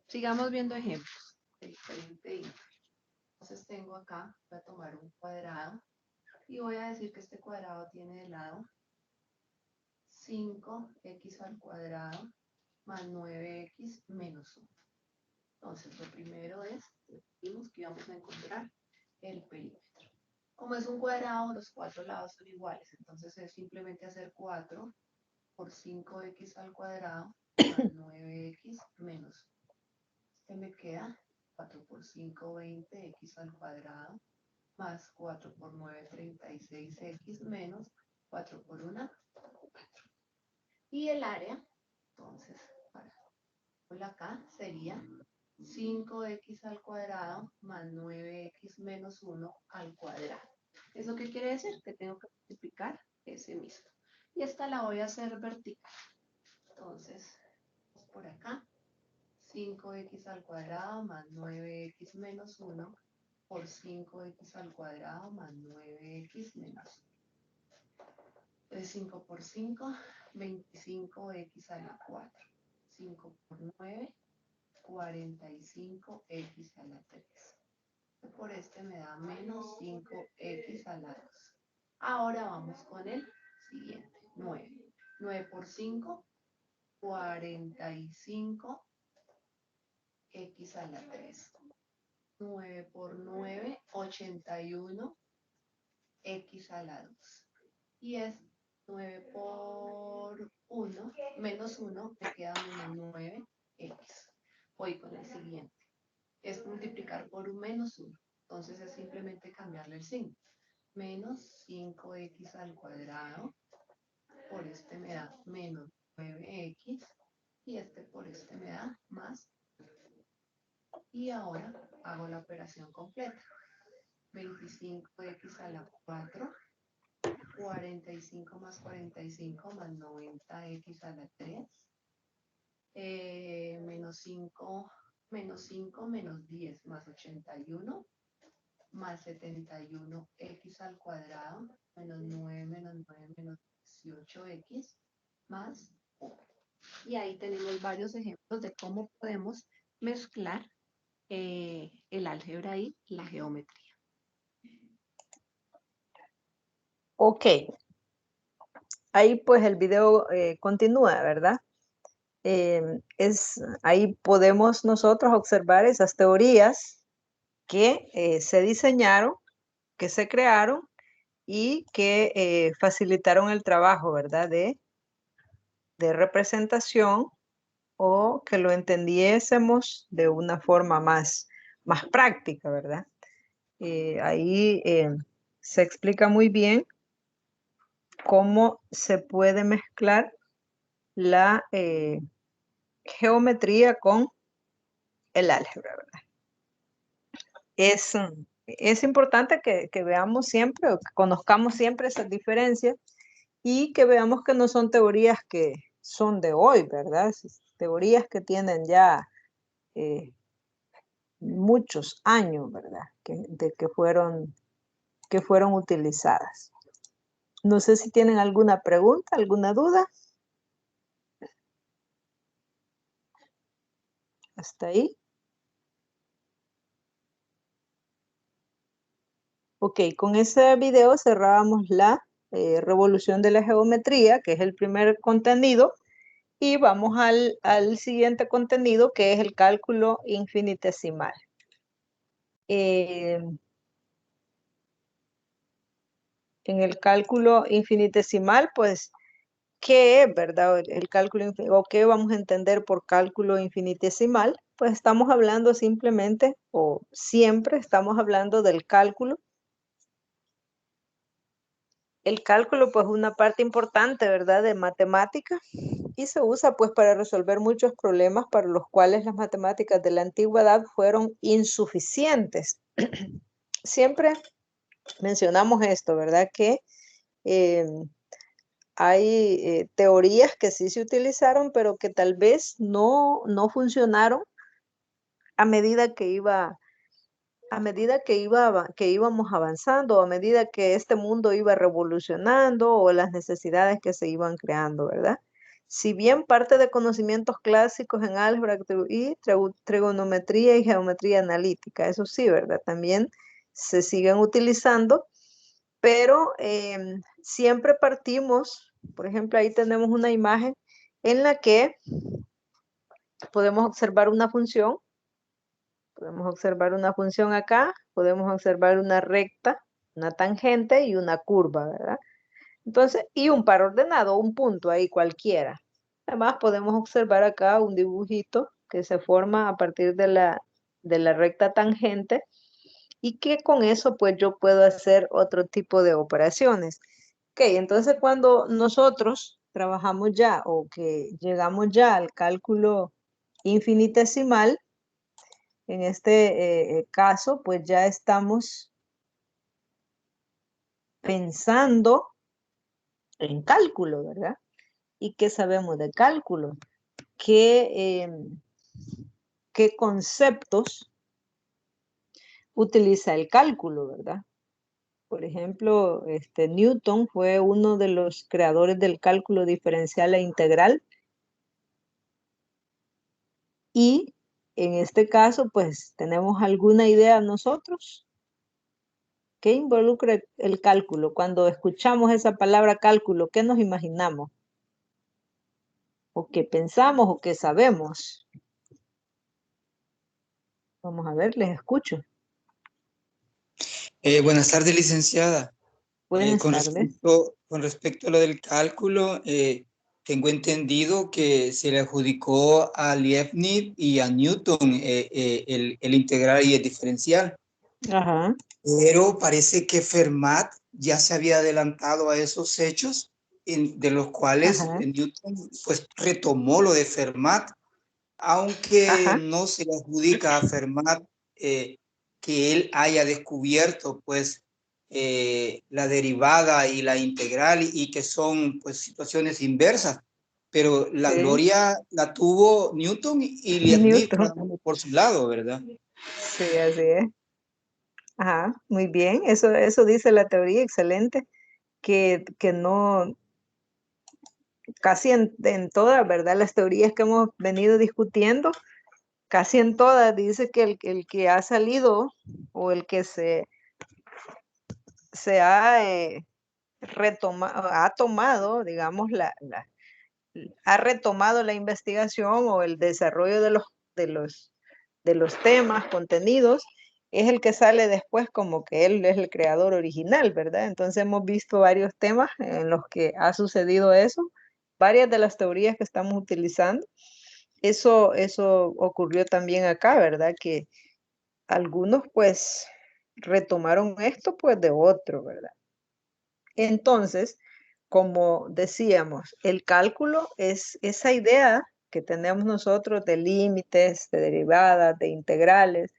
Sigamos viendo ejemplos de diferente índole. Entonces tengo acá, voy a tomar un cuadrado, y voy a decir que este cuadrado tiene de lado 5x al cuadrado más 9x menos 1. Entonces, lo primero es, dijimos que íbamos a encontrar el perímetro. Como es un cuadrado, los cuatro lados son iguales. Entonces, es simplemente hacer 4 por 5x al cuadrado más 9x menos 1. Este me queda 4 por 5, 20x al cuadrado más 4 por 9, 36x menos 4 por 1, 4. Y el área, entonces, para acá sería 5x al cuadrado más 9x menos 1 al cuadrado. ¿Eso qué quiere decir? Que tengo que multiplicar ese mismo. Y esta la voy a hacer vertical. Entonces, por acá, 5x al cuadrado más 9x menos 1 por 5x al cuadrado más 9x menos 1. Entonces 5 por 5, 25x a la 4. 5 por 9, 45x a la 3. Por este me da menos 5x a la 2. Ahora vamos con el siguiente, 9. 9 por 5, 45x a la 3. 9 por 9, 81x a la 2. Y es 9 por 1, menos 1, me queda menos 9x. Voy con el siguiente. Es multiplicar por un menos 1. Entonces es simplemente cambiarle el signo. Menos 5x al cuadrado. Por este me da menos 9x. Y este por este me da más. Y ahora hago la operación completa. 25x a la 4. 45 más 45 más 90x a la 3. Menos 5 menos 10 más 81 más 71x al cuadrado menos 9 menos 9 menos 18x más 1. Y ahí tenemos varios ejemplos de cómo podemos mezclar el álgebra y la geometría. Ok. Ahí pues el video continúa, ¿verdad? Ahí podemos nosotros observar esas teorías que se diseñaron, que se crearon y que facilitaron el trabajo, ¿verdad? De representación, o que lo entendiésemos de una forma más práctica, ¿verdad? Ahí se explica muy bien cómo se puede mezclar la geometría con el álgebra, ¿verdad? Es importante que veamos siempre, o que conozcamos siempre esas diferencias, y que veamos que no son teorías que son de hoy, ¿verdad? Teorías que tienen ya muchos años, ¿verdad? Que fueron utilizadas. No sé si tienen alguna pregunta, alguna duda. Hasta ahí. Ok, con ese video cerrábamos la revolución de la geometría, que es el primer contenido, y vamos al siguiente contenido, que es el cálculo infinitesimal. En el cálculo infinitesimal, pues, ¿qué es, verdad? El cálculo, o qué vamos a entender por cálculo infinitesimal? Pues estamos hablando simplemente, o siempre estamos hablando del cálculo. El cálculo, pues, es una parte importante, ¿verdad?, de matemática, y se usa, pues, para resolver muchos problemas para los cuales las matemáticas de la antigüedad fueron insuficientes. Siempre mencionamos esto, ¿verdad?, que hay teorías que sí se utilizaron, pero que tal vez no funcionaron a medida que íbamos avanzando, a medida que este mundo iba revolucionando, o las necesidades que se iban creando, ¿verdad? Si bien parte de conocimientos clásicos en álgebra y trigonometría y geometría analítica, eso sí, ¿verdad? También se siguen utilizando, pero siempre partimos, por ejemplo, ahí tenemos una imagen en la que podemos observar una función. Podemos observar una función acá, podemos observar una recta, una tangente y una curva, ¿verdad? Entonces, y un par ordenado, un punto ahí cualquiera. Además, podemos observar acá un dibujito que se forma a partir de la recta tangente, y que con eso pues yo puedo hacer otro tipo de operaciones. Ok, entonces cuando nosotros trabajamos ya, o que llegamos ya al cálculo infinitesimal, en este caso, pues ya estamos pensando en cálculo, ¿verdad? ¿Y qué sabemos de cálculo? ¿Qué conceptos utiliza el cálculo, verdad? Por ejemplo, Newton fue uno de los creadores del cálculo diferencial e integral. Y en este caso, pues, ¿tenemos alguna idea nosotros? ¿Qué involucra el cálculo? Cuando escuchamos esa palabra cálculo, ¿qué nos imaginamos? ¿O qué pensamos o qué sabemos? Vamos a ver, les escucho. Buenas tardes, licenciada. Buenas tardes. Con respecto a lo del cálculo, tengo entendido que se le adjudicó a Leibniz y a Newton el integral y el diferencial. Ajá. Pero parece que Fermat ya se había adelantado a esos hechos, de los cuales Ajá. Newton pues retomó lo de Fermat, aunque Ajá. no se le adjudica a Fermat que él haya descubierto pues la derivada y la integral, y que son pues situaciones inversas, pero la Sí. gloria la tuvo Newton y Leibniz Newton. por su lado, ¿verdad? Sí, así es. Ajá, muy bien, eso dice la teoría, excelente, que no, casi en todas, ¿verdad? Las teorías que hemos venido discutiendo, casi en todas dice que el que ha salido o el que se ha ha tomado, digamos, ha retomado la investigación o el desarrollo de los temas, contenidos, es el que sale después como que él es el creador original, ¿verdad? Entonces hemos visto varios temas en los que ha sucedido eso, varias de las teorías que estamos utilizando. Eso ocurrió también acá, ¿verdad? Que algunos pues retomaron esto pues de otro, ¿verdad? Entonces, como decíamos, el cálculo es esa idea que tenemos nosotros de límites, de derivadas, de integrales.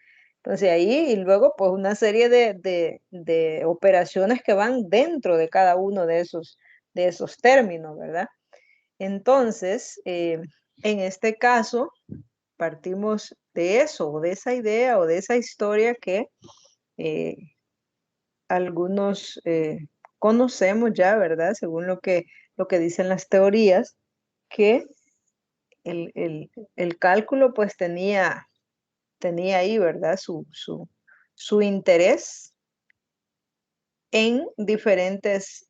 Entonces ahí y luego pues una serie de operaciones que van dentro de cada uno de esos términos, ¿verdad? Entonces, en este caso, partimos de eso, o de esa idea, o de esa historia que eh, algunos conocemos ya, ¿verdad? Según lo que dicen las teorías, que el cálculo pues tenía ahí, ¿verdad? Su interés en diferentes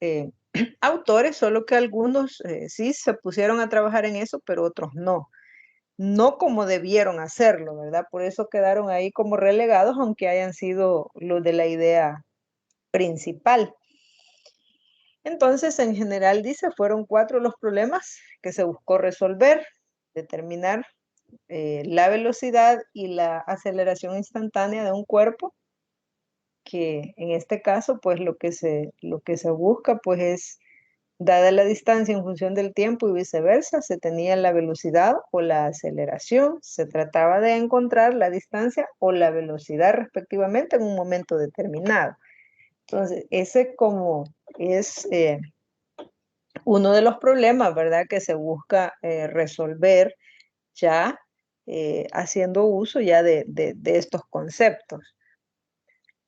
autores, solo que algunos sí se pusieron a trabajar en eso, pero otros no. No como debieron hacerlo, ¿verdad? Por eso quedaron ahí como relegados, aunque hayan sido los de la idea principal. Entonces, en general, dice, fueron 4 los problemas que se buscó resolver: determinar la velocidad y la aceleración instantánea de un cuerpo, que en este caso, pues lo que se busca, pues es, dada la distancia en función del tiempo y viceversa, se tenía la velocidad o la aceleración, se trataba de encontrar la distancia o la velocidad respectivamente en un momento determinado. Entonces, ese como es uno de los problemas, ¿verdad? Que se busca resolver ya haciendo uso ya de estos conceptos.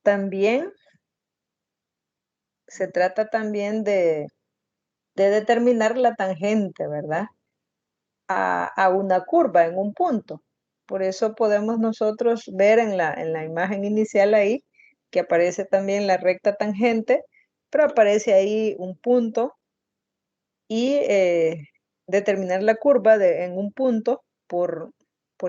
También se trata también de determinar la tangente, ¿verdad? A una curva en un punto. Por eso podemos nosotros ver en la imagen inicial ahí que aparece también la recta tangente, pero aparece ahí un punto y determinar la curva en un punto, por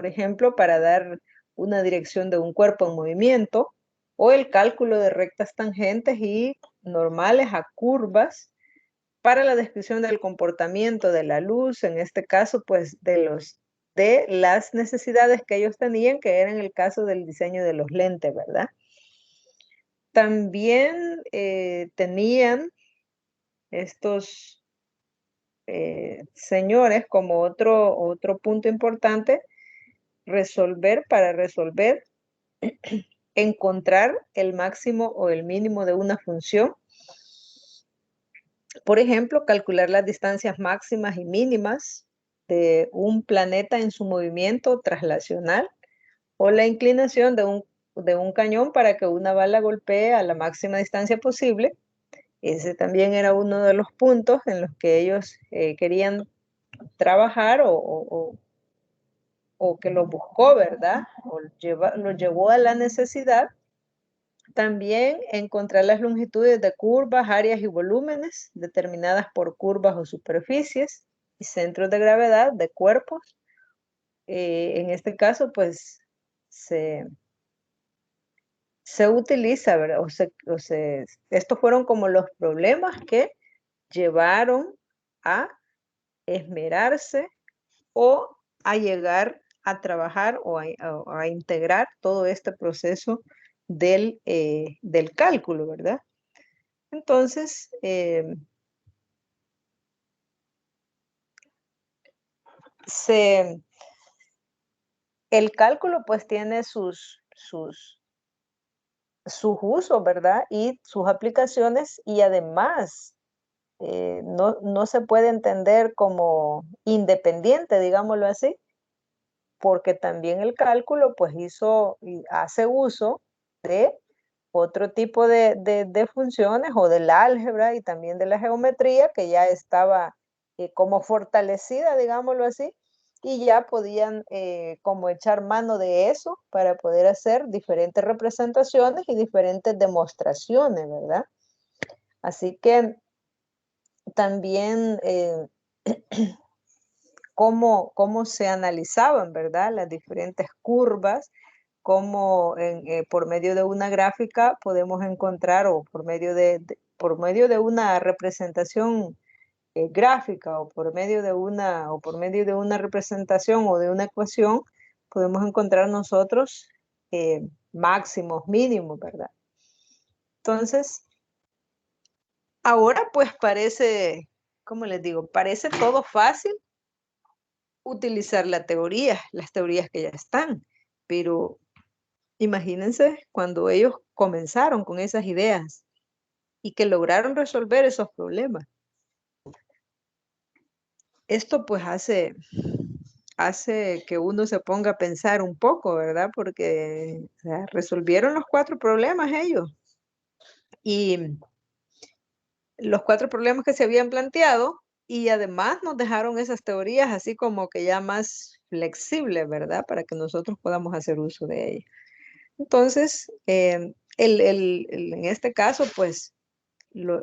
ejemplo, para dar una dirección de un cuerpo en movimiento, o el cálculo de rectas tangentes y normales a curvas para la descripción del comportamiento de la luz, en este caso, pues de las necesidades que ellos tenían, que era en el caso del diseño de los lentes, ¿verdad? También tenían estos señores como otro punto importante, para resolver, encontrar el máximo o el mínimo de una función. Por ejemplo, calcular las distancias máximas y mínimas de un planeta en su movimiento traslacional, o la inclinación de un cañón para que una bala golpee a la máxima distancia posible. Ese también era uno de los puntos en los que ellos querían trabajar o que lo buscó, ¿verdad? O lo llevó a la necesidad. También encontrar las longitudes de curvas, áreas y volúmenes determinadas por curvas o superficies y centros de gravedad de cuerpos. En este caso, pues, se utiliza, ¿verdad? Estos fueron como los problemas que llevaron a esmerarse o a llegar a trabajar o a integrar todo este proceso del cálculo, ¿verdad? Entonces, el cálculo pues tiene sus usos, ¿verdad? Y sus aplicaciones, y además no se puede entender como independiente, digámoslo así, porque también el cálculo pues hizo y hace uso de otro tipo de funciones o del álgebra y también de la geometría que ya estaba como fortalecida, digámoslo así, y ya podían como echar mano de eso para poder hacer diferentes representaciones y diferentes demostraciones, ¿verdad? Así que también cómo se analizaban, ¿verdad? Las diferentes curvas, cómo por medio de una gráfica podemos encontrar o por medio de una representación gráfica o por medio de una representación o de una ecuación, podemos encontrar nosotros máximos, mínimos, ¿verdad? Entonces, ahora pues parece, ¿cómo les digo? Parece todo fácil utilizar las teorías que ya están, pero imagínense cuando ellos comenzaron con esas ideas y que lograron resolver esos problemas. Esto pues hace que uno se ponga a pensar un poco, ¿verdad? Porque o sea, resolvieron los 4 problemas ellos. Y los 4 problemas que se habían planteado y además nos dejaron esas teorías así como que ya más flexibles, ¿verdad? Para que nosotros podamos hacer uso de ellas. Entonces, en este caso, pues,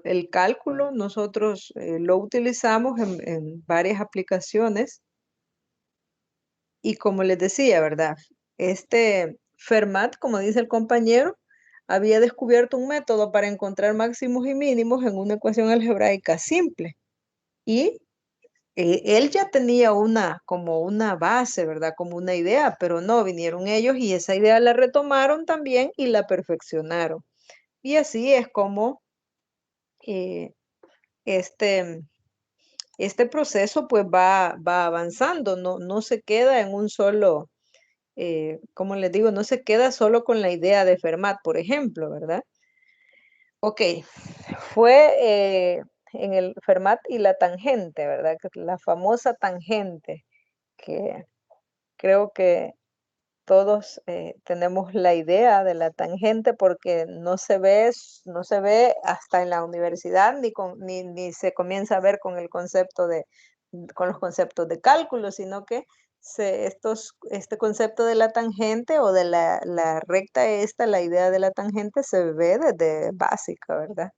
el cálculo nosotros lo utilizamos en varias aplicaciones y como les decía, ¿verdad? Este Fermat, como dice el compañero, había descubierto un método para encontrar máximos y mínimos en una ecuación algebraica simple y él ya tenía como una base, ¿verdad? Como una idea, pero no, vinieron ellos y esa idea la retomaron también y la perfeccionaron. Y así es como eh, este, este proceso pues va avanzando, no se queda en un solo, como les digo, no se queda solo con la idea de Fermat, por ejemplo, ¿verdad? Ok, fue en el Fermat y la tangente, ¿verdad? La famosa tangente que creo que todos tenemos la idea de la tangente porque no se ve hasta en la universidad ni se comienza a ver con el concepto con los conceptos de cálculo, sino que este concepto de la tangente o de la recta esta, la idea de la tangente se ve desde básica, ¿verdad?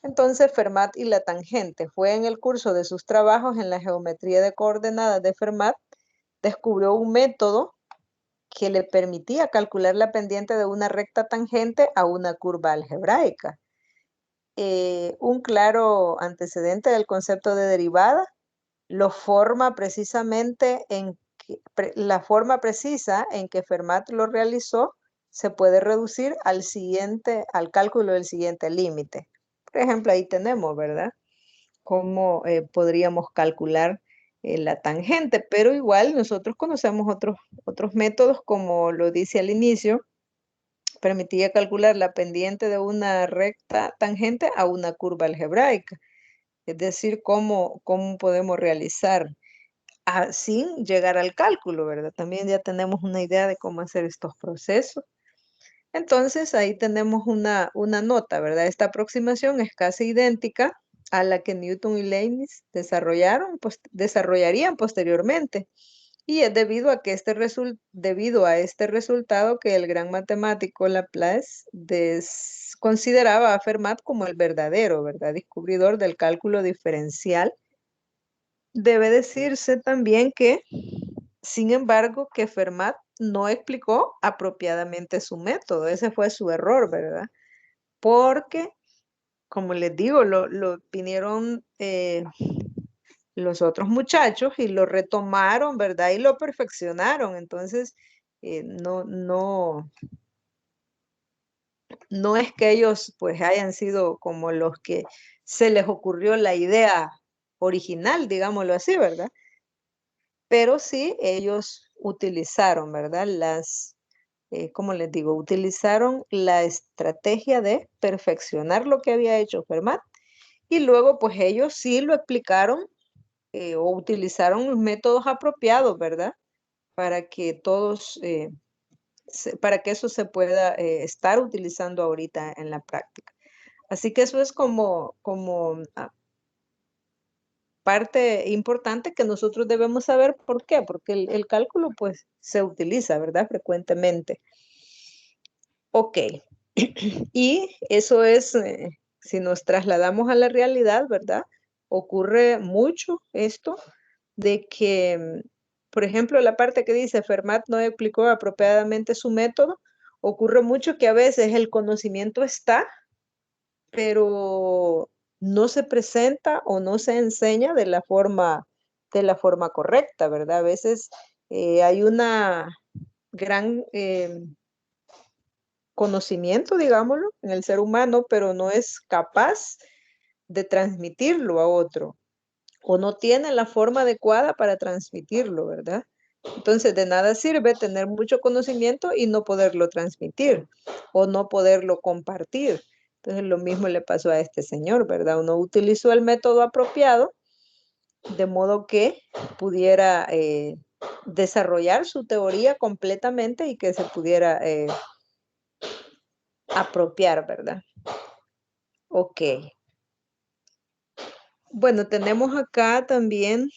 Entonces, Fermat y la tangente fue en el curso de sus trabajos en la geometría de coordenadas de Fermat, descubrió un método que le permitía calcular la pendiente de una recta tangente a una curva algebraica. Un claro antecedente del concepto de derivada lo forma precisamente la forma precisa en que Fermat lo realizó se puede reducir al cálculo del siguiente límite. Por ejemplo, ahí tenemos, ¿verdad? Cómo podríamos calcular la tangente, pero igual nosotros conocemos otros métodos, como lo dice al inicio, permitía calcular la pendiente de una recta tangente a una curva algebraica, es decir, cómo podemos realizar sin llegar al cálculo, ¿verdad? También ya tenemos una idea de cómo hacer estos procesos. Entonces, ahí tenemos una nota, ¿verdad? Esta aproximación es casi idéntica a la que Newton y Leibniz desarrollarían posteriormente. Y es debido a este resultado que el gran matemático Laplace consideraba a Fermat como el verdadero, ¿verdad? Descubridor del cálculo diferencial. Debe decirse también que, sin embargo, que Fermat no explicó apropiadamente su método. Ese fue su error, ¿verdad? Porque, como les digo, lo vinieron los otros muchachos y lo retomaron, ¿verdad? Y lo perfeccionaron. Entonces, no es que ellos pues hayan sido como los que se les ocurrió la idea original, digámoslo así, ¿verdad? Pero sí ellos utilizaron, ¿verdad? Como les digo, utilizaron la estrategia de perfeccionar lo que había hecho Fermat y luego pues ellos sí lo explicaron o utilizaron los métodos apropiados, ¿verdad? Para que todos para que eso se pueda estar utilizando ahorita en la práctica. Así que eso es como parte importante que nosotros debemos saber. ¿Por qué? Porque el cálculo pues se utiliza, ¿verdad? Frecuentemente. Ok. Y eso es, si nos trasladamos a la realidad, ¿verdad? Ocurre mucho esto de que, por ejemplo, la parte que dice Fermat no explicó apropiadamente su método, ocurre mucho que a veces el conocimiento está, pero no se presenta o no se enseña de la forma correcta, ¿verdad? A veces hay una gran conocimiento, digámoslo, en el ser humano, pero no es capaz de transmitirlo a otro o no tiene la forma adecuada para transmitirlo, ¿verdad? Entonces, de nada sirve tener mucho conocimiento y no poderlo transmitir o no poderlo compartir. Entonces, lo mismo le pasó a este señor, ¿verdad? Uno utilizó el método apropiado de modo que pudiera desarrollar su teoría completamente y que se pudiera apropiar, ¿verdad? Ok. Bueno, tenemos acá también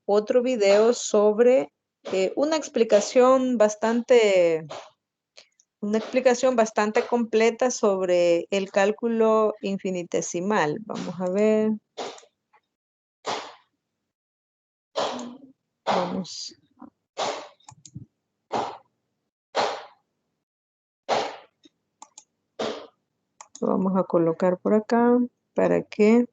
otro video sobre una explicación bastante completa sobre el cálculo infinitesimal. Vamos a ver. Vamos. Lo vamos a colocar por acá para que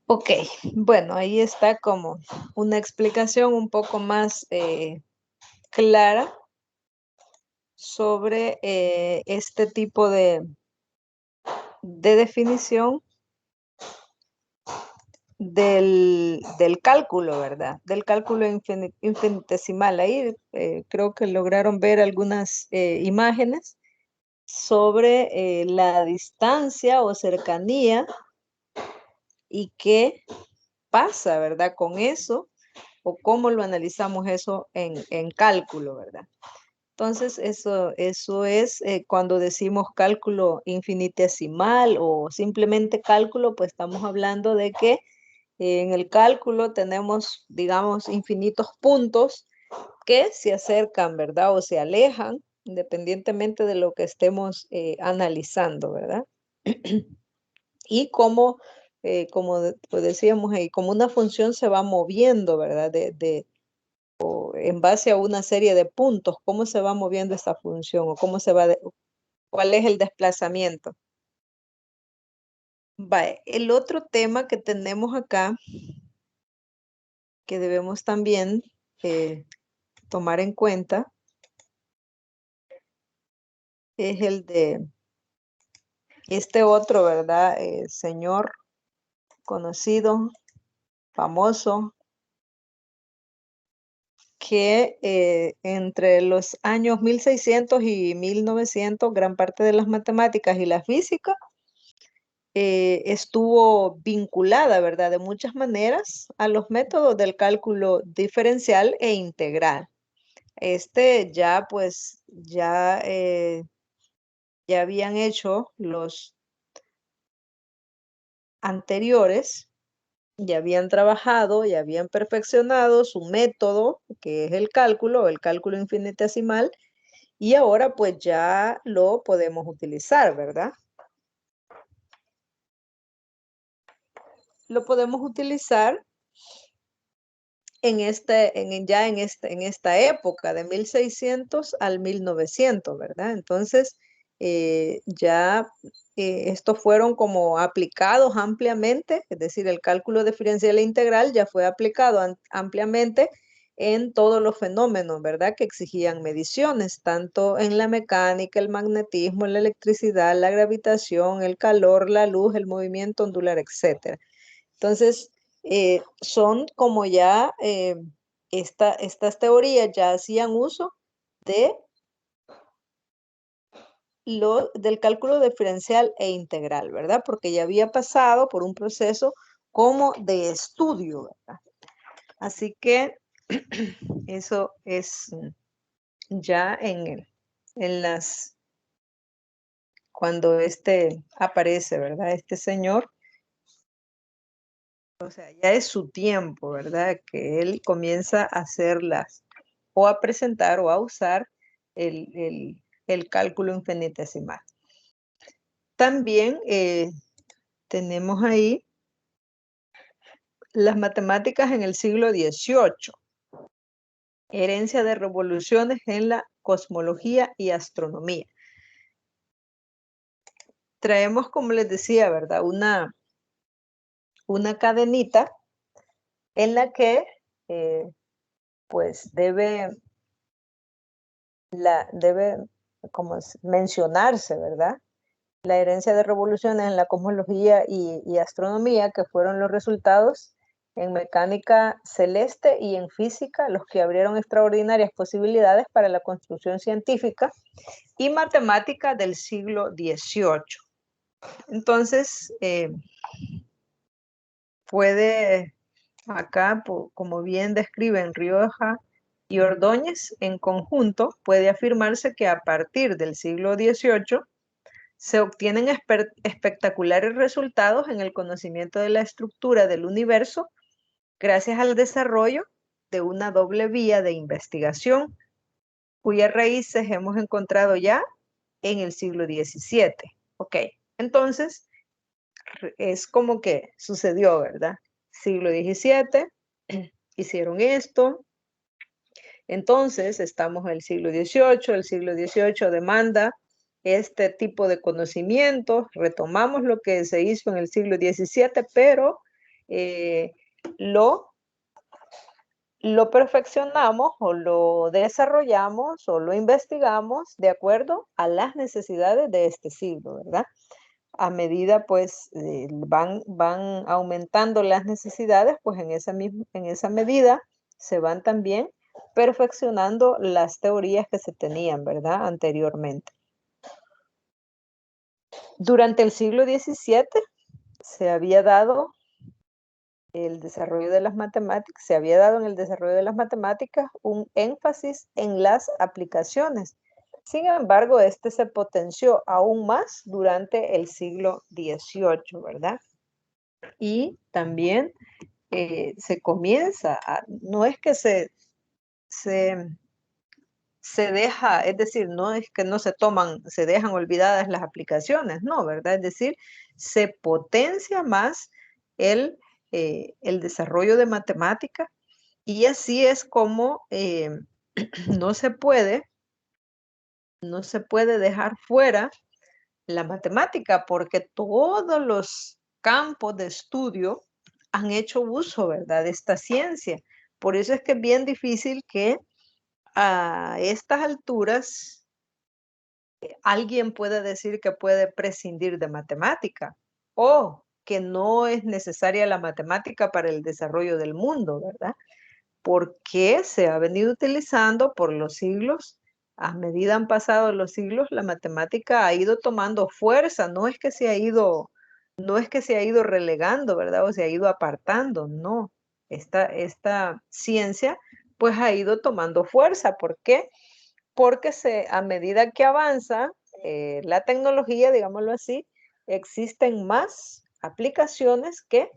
Ok, bueno, ahí está como una explicación un poco más clara sobre este tipo de definición del cálculo, ¿verdad? Del cálculo infinitesimal. Ahí creo que lograron ver algunas imágenes sobre la distancia o cercanía y qué pasa, ¿verdad? Con eso o cómo lo analizamos eso en cálculo, ¿verdad? Entonces, eso es cuando decimos cálculo infinitesimal o simplemente cálculo, pues estamos hablando de que en el cálculo tenemos, digamos, infinitos puntos que se acercan, ¿verdad? O se alejan, independientemente de lo que estemos analizando, ¿verdad? Y como decíamos ahí, como una función se va moviendo, ¿verdad? En base a una serie de puntos, cómo se va moviendo esta función o cuál es el desplazamiento. Vale, el otro tema que tenemos acá, que debemos también tomar en cuenta, es el de este otro, ¿verdad? Señor conocido, famoso, que entre los años 1600 y 1900, gran parte de las matemáticas y la física estuvo vinculada, ¿verdad? De muchas maneras a los métodos del cálculo diferencial e integral. Ya, pues, ya habían hecho los anteriores, ya habían trabajado, ya habían perfeccionado su método, que es el cálculo infinitesimal, y ahora pues ya lo podemos utilizar, ¿verdad? Lo podemos utilizar en esta época de 1600 al 1900, ¿verdad? Entonces, ya estos fueron como aplicados ampliamente, es decir, el cálculo diferencial e integral ya fue aplicado ampliamente en todos los fenómenos, ¿verdad? Que exigían mediciones, tanto en la mecánica, el magnetismo, la electricidad, la gravitación, el calor, la luz, el movimiento ondular, etcétera. Entonces, son como ya estas teorías ya hacían uso de del cálculo diferencial e integral, ¿verdad? Porque ya había pasado por un proceso como de estudio, ¿verdad? Así que eso es ya cuando aparece, ¿verdad? Este señor, o sea, ya es su tiempo, ¿verdad? Que él comienza a hacerlas o a presentar o a usar el cálculo infinitesimal. También tenemos ahí las matemáticas en el siglo XVIII, herencia de revoluciones en la cosmología y astronomía. Traemos, como les decía, ¿verdad? Una cadenita en la que pues debe como mencionarse, ¿verdad? La herencia de revoluciones en la cosmología y astronomía, que fueron los resultados en mecánica celeste y en física, los que abrieron extraordinarias posibilidades para la construcción científica y matemática del siglo XVIII. Entonces, puede acá, como bien describen Rioja y Ordóñez, en conjunto, puede afirmarse que a partir del siglo XVIII se obtienen espectaculares resultados en el conocimiento de la estructura del universo gracias al desarrollo de una doble vía de investigación cuyas raíces hemos encontrado ya en el siglo XVII. Ok, entonces es como que sucedió, ¿verdad? Siglo XVII, hicieron esto. Entonces estamos en el siglo XVIII, el siglo XVIII demanda este tipo de conocimientos, retomamos lo que se hizo en el siglo XVII, pero lo perfeccionamos o lo desarrollamos o lo investigamos de acuerdo a las necesidades de este siglo, ¿verdad? A medida pues van aumentando las necesidades, pues en esa medida se van también perfeccionando las teorías que se tenían, ¿verdad? Anteriormente. Durante el siglo XVII se había dado el desarrollo de las matemáticas, se había dado en el desarrollo de las matemáticas un énfasis en las aplicaciones. Sin embargo, este se potenció aún más durante el siglo XVIII, ¿verdad? Y también se comienza no es que se deja, es decir, no es que no se toman, se dejan olvidadas las aplicaciones, no, ¿verdad? Es decir, se potencia más el desarrollo de matemática y así es como no se puede dejar fuera la matemática porque todos los campos de estudio han hecho uso, ¿verdad?, de esta ciencia. Por eso es que es bien difícil que a estas alturas alguien pueda decir que puede prescindir de matemática o que no es necesaria la matemática para el desarrollo del mundo, ¿verdad? Porque se ha venido utilizando por los siglos. A medida han pasado los siglos, la matemática ha ido tomando fuerza, no es que se ha ido relegando, ¿verdad? O se ha ido apartando, no. Esta ciencia pues ha ido tomando fuerza. ¿Por qué? Porque a medida que avanza la tecnología, digámoslo así, existen más aplicaciones que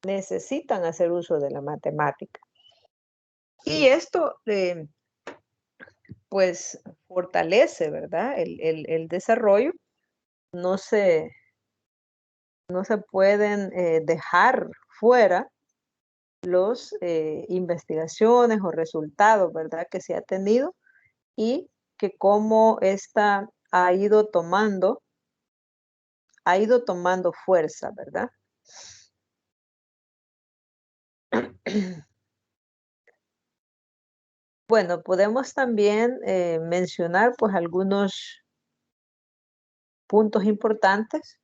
necesitan hacer uso de la matemática. Y esto, pues, fortalece, ¿verdad? El desarrollo. No se pueden dejar fuera los investigaciones o resultados, ¿verdad?, que se ha tenido y que cómo esta ha ido tomando fuerza, ¿verdad? Bueno, podemos también mencionar pues algunos puntos importantes.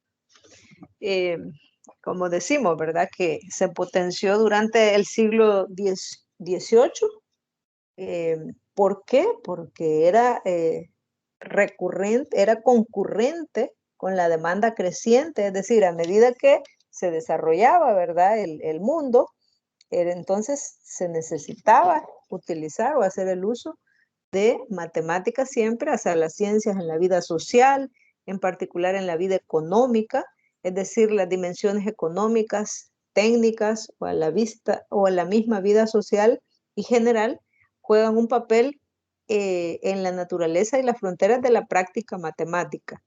Como decimos, ¿verdad?, que se potenció durante el siglo XVIII. ¿Por qué? Porque era recurrente, era concurrente con la demanda creciente, es decir, a medida que se desarrollaba, ¿verdad?, el mundo, entonces se necesitaba utilizar o hacer el uso de matemáticas siempre, hacer las ciencias en la vida social, en particular en la vida económica, es decir, las dimensiones económicas, técnicas o a la vista o a la misma vida social y general juegan un papel en la naturaleza y las fronteras de la práctica matemática.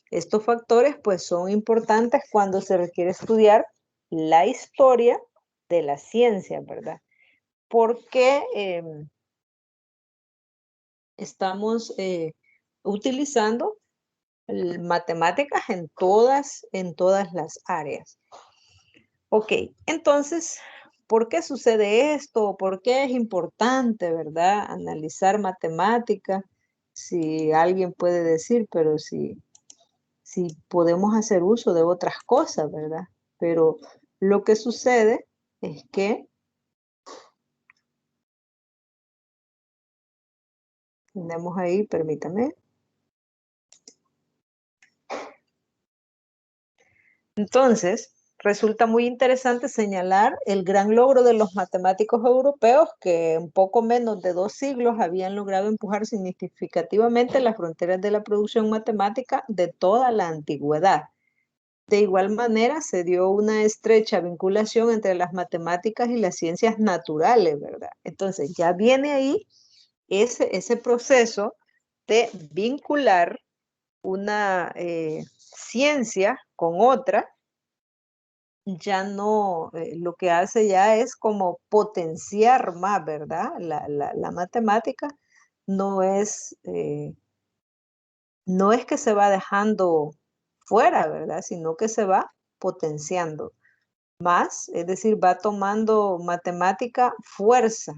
Estos factores pues son importantes cuando se requiere estudiar la historia de la ciencia, ¿verdad? Porque estamos utilizando matemáticas en todas las áreas. Ok, entonces, ¿por qué sucede esto? ¿Por qué es importante, verdad, analizar matemática? Si alguien puede decir, pero si podemos hacer uso de otras cosas, ¿verdad? Pero lo que sucede es que tenemos ahí, permítame. Entonces, resulta muy interesante señalar el gran logro de los matemáticos europeos que en poco menos de 2 siglos habían logrado empujar significativamente las fronteras de la producción matemática de toda la antigüedad. De igual manera, se dio una estrecha vinculación entre las matemáticas y las ciencias naturales, ¿verdad? Entonces, ya viene ahí ese proceso de vincular una ciencia con otra. Ya no, lo que hace ya es como potenciar más, ¿verdad? La matemática no es, no es que se va dejando fuera, ¿verdad? Sino que se va potenciando más, es decir, va tomando matemática fuerza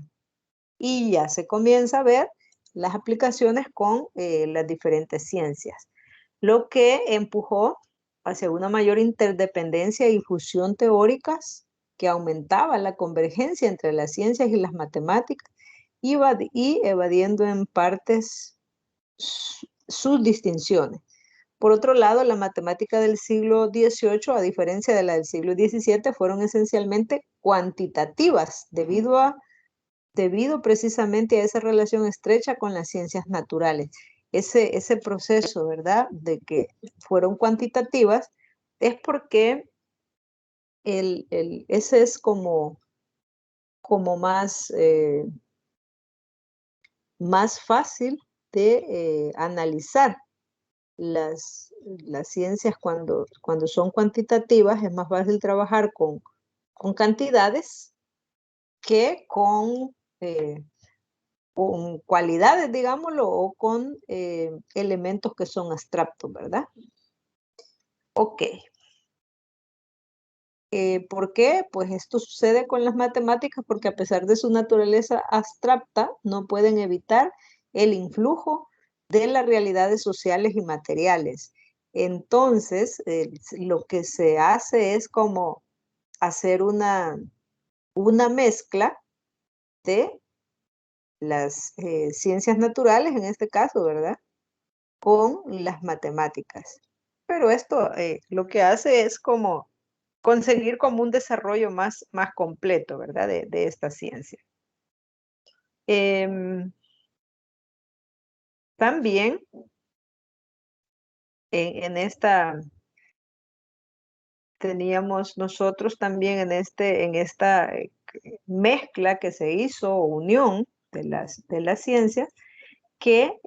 y ya se comienza a ver las aplicaciones con las diferentes ciencias, lo que empujó hacia una mayor interdependencia y fusión teóricas que aumentaba la convergencia entre las ciencias y las matemáticas y evadiendo en partes sus distinciones. Por otro lado, la matemática del siglo XVIII, a diferencia de la del siglo XVII, fueron esencialmente cuantitativas debido precisamente a esa relación estrecha con las ciencias naturales. Ese proceso, ¿verdad?, de que fueron cuantitativas, es porque ese es como más, más fácil de analizar. Las ciencias cuando son cuantitativas es más fácil trabajar con cantidades que con cualidades, digámoslo, o con elementos que son abstractos, ¿verdad? Ok. ¿Por qué? Pues esto sucede con las matemáticas porque a pesar de su naturaleza abstracta, no pueden evitar el influjo de las realidades sociales y materiales. Entonces, lo que se hace es como hacer una mezcla de las ciencias naturales, en este caso, ¿verdad?, con las matemáticas. Pero esto lo que hace es como conseguir como un desarrollo más completo, ¿verdad?, de esta ciencia. También en esta teníamos nosotros también en esta mezcla que se hizo, unión de las ciencias, que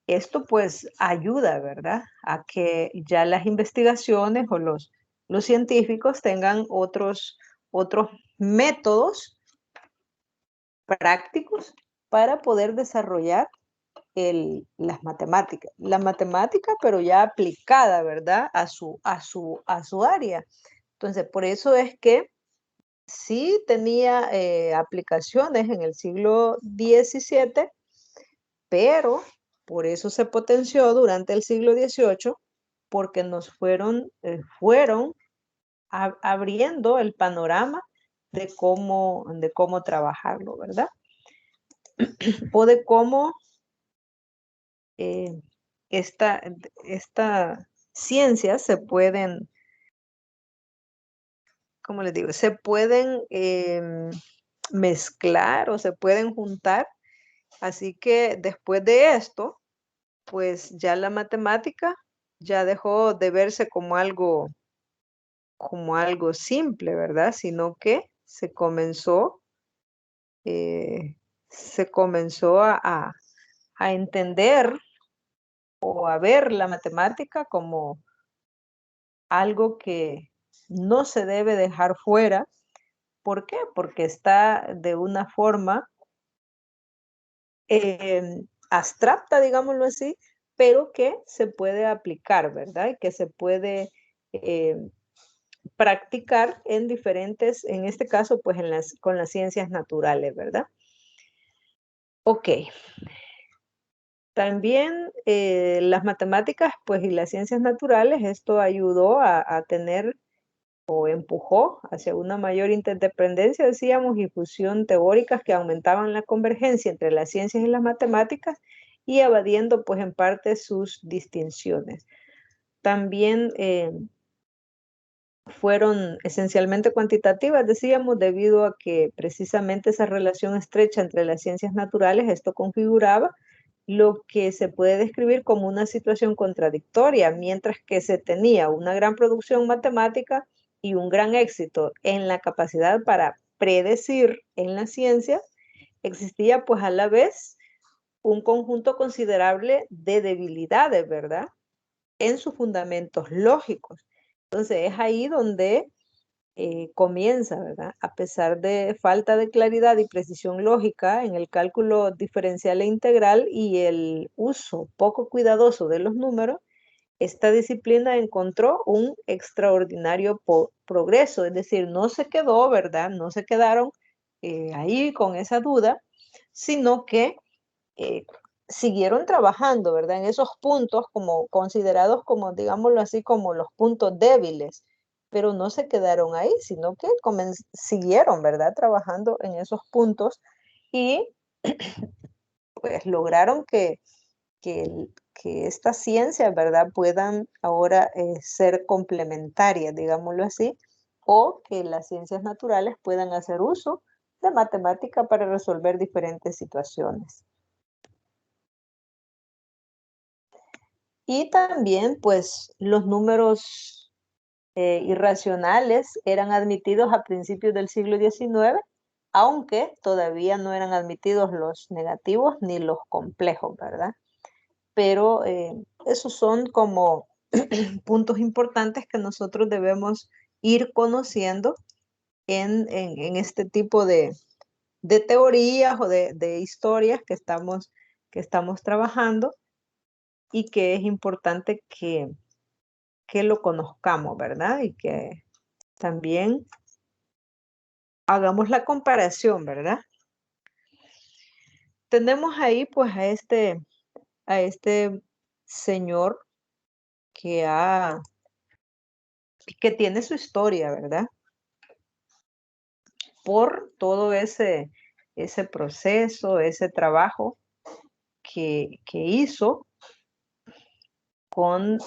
esto pues ayuda, ¿verdad?, a que ya las investigaciones o los científicos tengan otros métodos prácticos para poder desarrollar las matemáticas. La matemática, pero ya aplicada, ¿verdad?, a su área. Entonces, por eso es que sí tenía aplicaciones en el siglo XVII, pero por eso se potenció durante el siglo XVIII, porque nos fueron abriendo el panorama de cómo trabajarlo, ¿verdad? O de cómo esta ciencias se pueden, ¿cómo les digo? Se pueden mezclar o se pueden juntar. Así que después de esto, pues ya la matemática ya dejó de verse como algo simple, ¿verdad? Sino que se comenzó a entender o a ver la matemática como algo que no se debe dejar fuera. ¿Por qué? Porque está de una forma abstracta, digámoslo así, pero que se puede aplicar, ¿verdad? Y que se puede practicar en diferentes, en este caso, pues con las ciencias naturales, ¿verdad? Ok. También las matemáticas, pues, y las ciencias naturales, esto ayudó a tener o empujó hacia una mayor interdependencia, decíamos, y fusión teóricas que aumentaban la convergencia entre las ciencias y las matemáticas y evadiendo, pues, en parte sus distinciones. También fueron esencialmente cuantitativas, decíamos, debido a que precisamente esa relación estrecha entre las ciencias naturales, esto configuraba lo que se puede describir como una situación contradictoria, mientras que se tenía una gran producción matemática y un gran éxito en la capacidad para predecir en la ciencia, existía pues a la vez un conjunto considerable de debilidades, ¿verdad?, en sus fundamentos lógicos. Entonces es ahí donde comienza, ¿verdad? A pesar de falta de claridad y precisión lógica en el cálculo diferencial e integral y el uso poco cuidadoso de los números, esta disciplina encontró un extraordinario progreso, es decir, no se quedó, ¿verdad? No se quedaron ahí con esa duda, sino que eh, siguieron trabajando, ¿verdad? En esos puntos como considerados como, digámoslo así, como los puntos débiles, pero no se quedaron ahí, sino que siguieron, ¿verdad? Trabajando en esos puntos y pues lograron que estas ciencias, ¿verdad? Puedan ahora ser complementarias, digámoslo así, o que las ciencias naturales puedan hacer uso de matemática para resolver diferentes situaciones. Y también, pues, los números irracionales eran admitidos a principios del siglo XIX, aunque todavía no eran admitidos los negativos ni los complejos, ¿verdad? Pero esos son como puntos importantes que nosotros debemos ir conociendo en este tipo de teorías o de historias que estamos trabajando y que es importante que lo conozcamos, ¿verdad? Y que también hagamos la comparación, ¿verdad? Tenemos ahí pues a este señor que, que tiene su historia, ¿verdad? Por todo ese proceso, ese trabajo que hizo con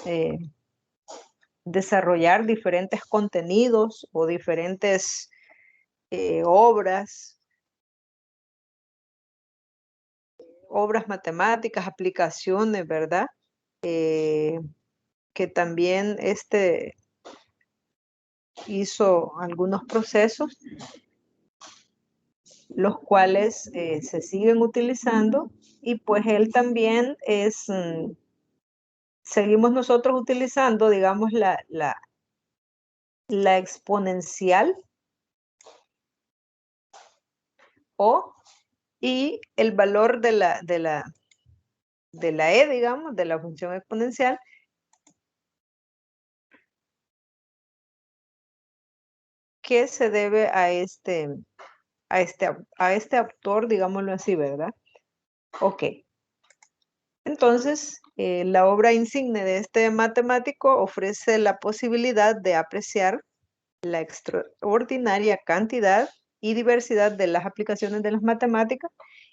desarrollar diferentes contenidos o diferentes obras matemáticas, aplicaciones, ¿verdad? Que también hizo algunos procesos, los cuales se siguen utilizando y pues él también seguimos nosotros utilizando, digamos, la exponencial y el valor de la e, digamos, de la función exponencial, que se debe a este autor, digámoslo así, ¿verdad? Ok. Entonces, la obra insigne de este matemático ofrece la posibilidad de apreciar la extraordinaria cantidad y diversidad de las aplicaciones de las matemáticas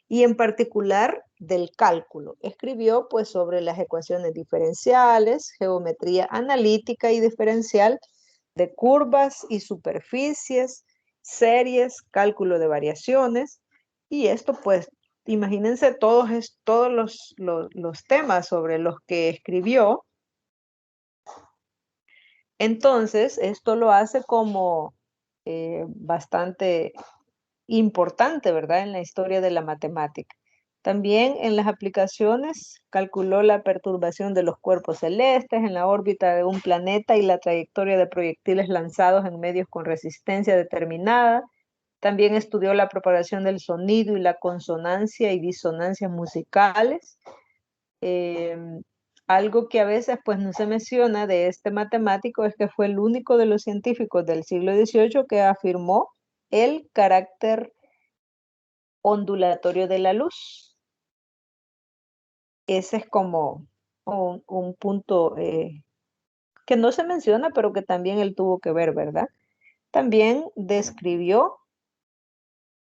y en particular del cálculo. Escribió pues sobre las ecuaciones diferenciales, geometría analítica y diferencial de curvas y superficies, series, cálculo de variaciones y esto pues imagínense todos los temas sobre los que escribió. Entonces, esto lo hace como bastante importante, ¿verdad? En la historia de la matemática. También en las aplicaciones calculó la perturbación de los cuerpos celestes en la órbita de un planeta y la trayectoria de proyectiles lanzados en medios con resistencia determinada. También estudió la propagación del sonido y la consonancia y disonancias musicales. Algo que a veces pues no se menciona de este matemático es que fue el único de los científicos del siglo XVIII que afirmó el carácter ondulatorio de la luz. Ese es como un punto que no se menciona, pero que también él tuvo que ver, ¿verdad? También describió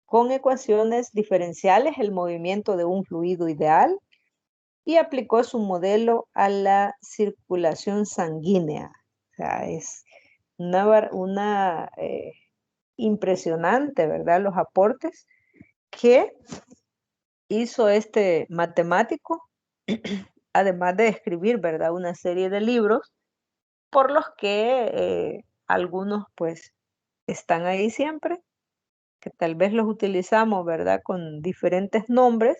con ecuaciones diferenciales el movimiento de un fluido ideal y aplicó su modelo a la circulación sanguínea. O sea, es una impresionante, ¿verdad? Los aportes que hizo este matemático, además de escribir, ¿verdad? Una serie de libros por los que algunos pues están ahí siempre, que tal vez los utilizamos, ¿verdad? Con diferentes nombres.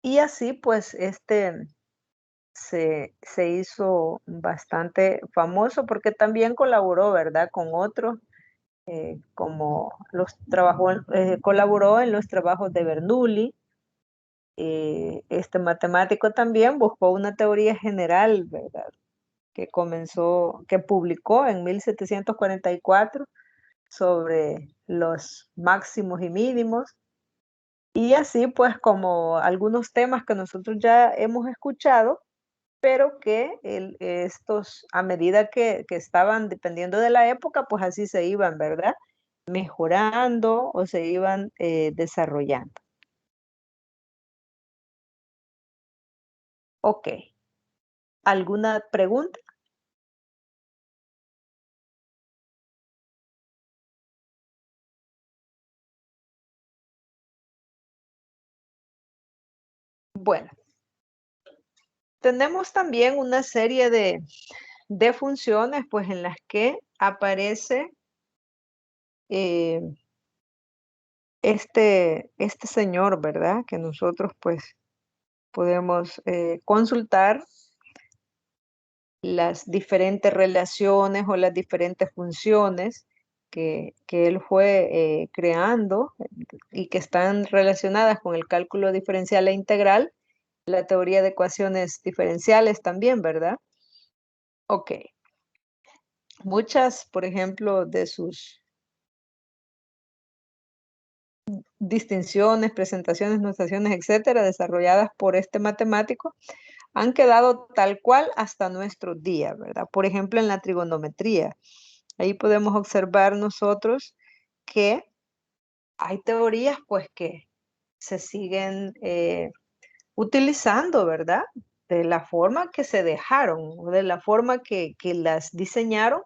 Y así pues se hizo bastante famoso porque también colaboró, ¿verdad? Con otros, como colaboró en los trabajos de Bernoulli, Este matemático también buscó una teoría general, ¿verdad? Que publicó en 1744 sobre los máximos y mínimos. Y así pues como algunos temas que nosotros ya hemos escuchado, pero que estos, a medida que estaban dependiendo de la época, pues así se iban, ¿verdad? Mejorando o se iban desarrollando. Ok. ¿Alguna pregunta? Bueno, tenemos también una serie de funciones, pues en las que aparece eh, este señor, ¿verdad? Que nosotros pues podemos consultar las diferentes relaciones o las diferentes funciones que él fue creando y que están relacionadas con el cálculo diferencial e integral, la teoría de ecuaciones diferenciales también, ¿verdad? Ok. Muchas, por ejemplo, de sus distinciones, presentaciones, notaciones, etcétera, desarrolladas por este matemático, han quedado tal cual hasta nuestros días, ¿verdad? Por ejemplo, en la trigonometría. Ahí podemos observar nosotros que hay teorías, pues, que se siguen utilizando, ¿verdad? De la forma que se dejaron, o de la forma que las diseñaron.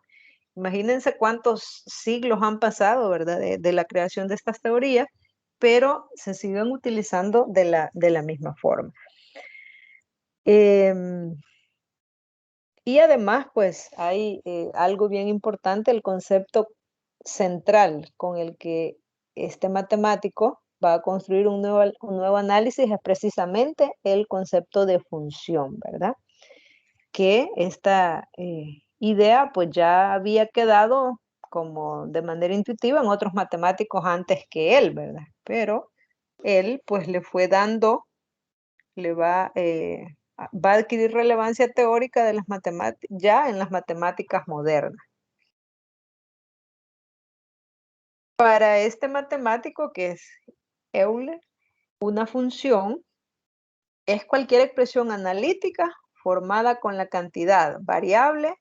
Imagínense cuántos siglos han pasado, ¿verdad? De la creación de estas teorías, pero se siguen utilizando de la misma forma. Em, y además, pues hay algo bien importante, el concepto central con el que este matemático va a construir un nuevo análisis es precisamente el concepto de función, ¿verdad? Que esta idea pues ya había quedado como de manera intuitiva en otros matemáticos antes que él, ¿verdad? Pero él pues le fue dando, va a adquirir relevancia teórica de las matemáticas, ya en las matemáticas modernas. Para este matemático que es Euler, una función es cualquier expresión analítica formada con la cantidad variable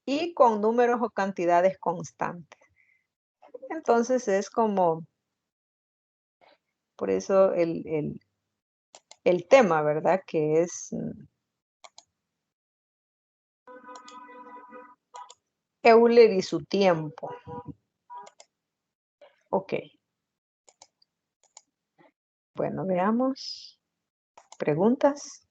y con números o cantidades constantes. Entonces es como, por eso el tema, ¿verdad? Que es Euler y su tiempo. Ok. Bueno, veamos. ¿Preguntas?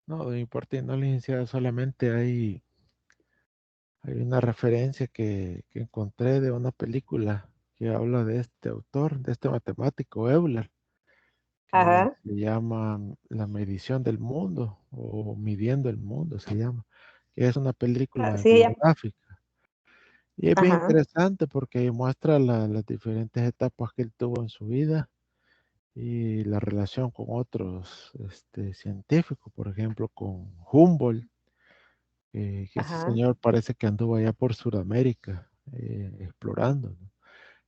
No, de importe, no, licenciada, solamente hay una referencia que encontré de una película que habla de este autor, de este matemático Euler, que Ajá, se llama La medición del mundo o Midiendo el mundo se llama, que es una película sí, biográfica. Y es bien ajá, interesante porque muestra las diferentes etapas que él tuvo en su vida y la relación con otros científicos, por ejemplo, con Humboldt, que ese ajá. señor parece que anduvo allá por Sudamérica explorando, ¿no?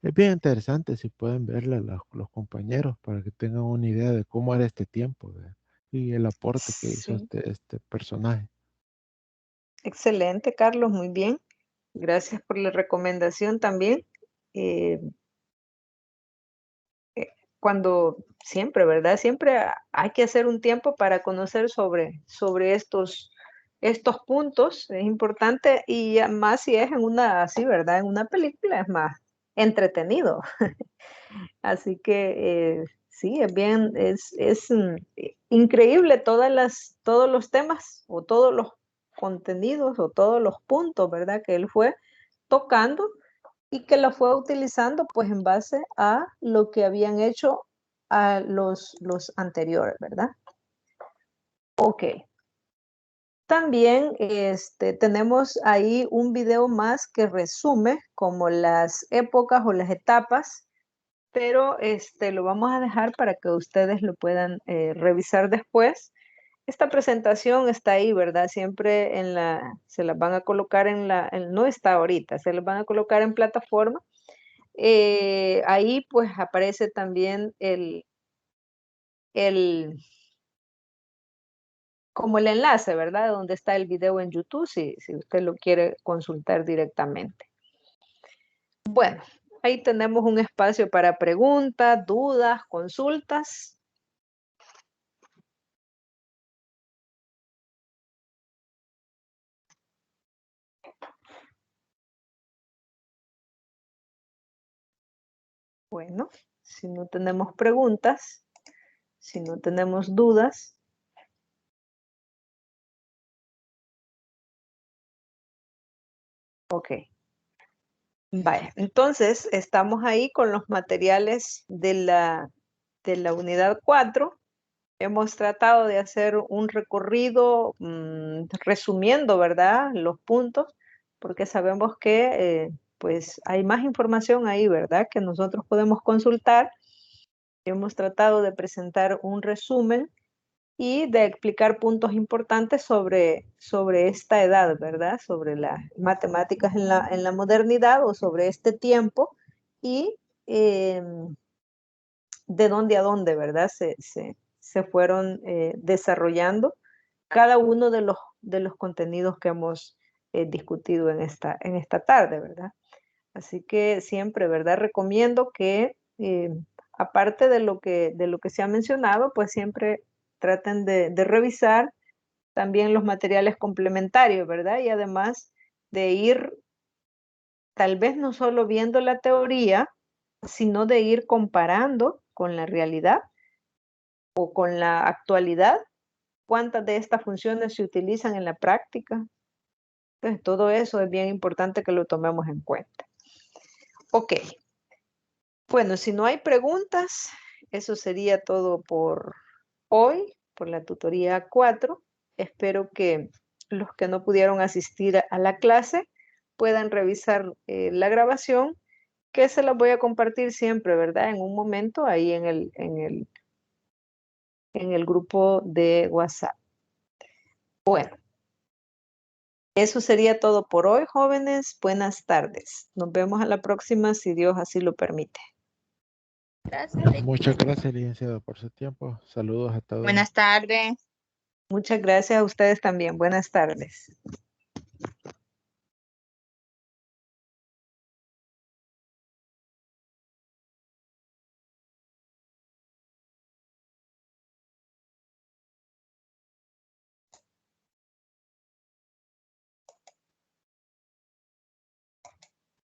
Es bien interesante si pueden verla los compañeros para que tengan una idea de cómo era este tiempo, ¿verdad? Y el aporte que hizo Sí, este personaje. excelente, Carlos, muy bien. Gracias por la recomendación también. Eh, Cuando siempre, ¿verdad? Siempre hay que hacer un tiempo para conocer sobre estos puntos, es importante y más si es en una así, ¿verdad? En una película es más entretenido. Así que sí, es bien, increíble todos los temas o todos los contenidos o todos los puntos, ¿verdad? Que él fue tocando y que lo fue utilizando pues en base a lo que habían hecho a los anteriores, ¿verdad? Ok, También tenemos ahí un video más que resume como las épocas o las etapas, pero lo vamos a dejar para que ustedes lo puedan revisar después. Esta presentación está ahí, ¿verdad? Siempre se las van a colocar no está ahorita, se las van a colocar en plataforma. Ahí pues aparece también como el enlace, ¿verdad? Donde está el video en YouTube, si usted lo quiere consultar directamente. Bueno, ahí tenemos un espacio para preguntas, dudas, consultas. Bueno, si no tenemos preguntas, si no tenemos dudas. Ok. Vaya, entonces estamos ahí con los materiales de la unidad 4. Hemos tratado de hacer un recorrido resumiendo, ¿verdad? Los puntos, porque sabemos que pues hay más información ahí, ¿verdad? Que nosotros podemos consultar. Hemos tratado de presentar un resumen y de explicar puntos importantes sobre esta edad, ¿verdad? Sobre las matemáticas en la modernidad o sobre este tiempo y de dónde a dónde, ¿verdad? Se fueron desarrollando cada uno de los contenidos que hemos discutido en esta tarde, ¿verdad? Así que siempre, ¿verdad? Recomiendo que, aparte de lo que se ha mencionado, pues siempre traten de revisar también los materiales complementarios, ¿verdad? Y además de ir, tal vez no solo viendo la teoría, sino de ir comparando con la realidad o con la actualidad, cuántas de estas funciones se utilizan en la práctica. Entonces, todo eso es bien importante que lo tomemos en cuenta. Ok. Bueno, si no hay preguntas, eso sería todo por hoy, por la tutoría 4. Espero que los que no pudieron asistir a la clase puedan revisar la grabación, que se las voy a compartir siempre, ¿verdad? En un momento ahí en el grupo de WhatsApp. Bueno, eso sería todo por hoy, jóvenes. Buenas tardes. Nos vemos a la próxima, si Dios así lo permite. Gracias. Muchas gracias, licenciado, por su tiempo. Saludos a todos. Buenas tardes. Muchas gracias a ustedes también. Buenas tardes.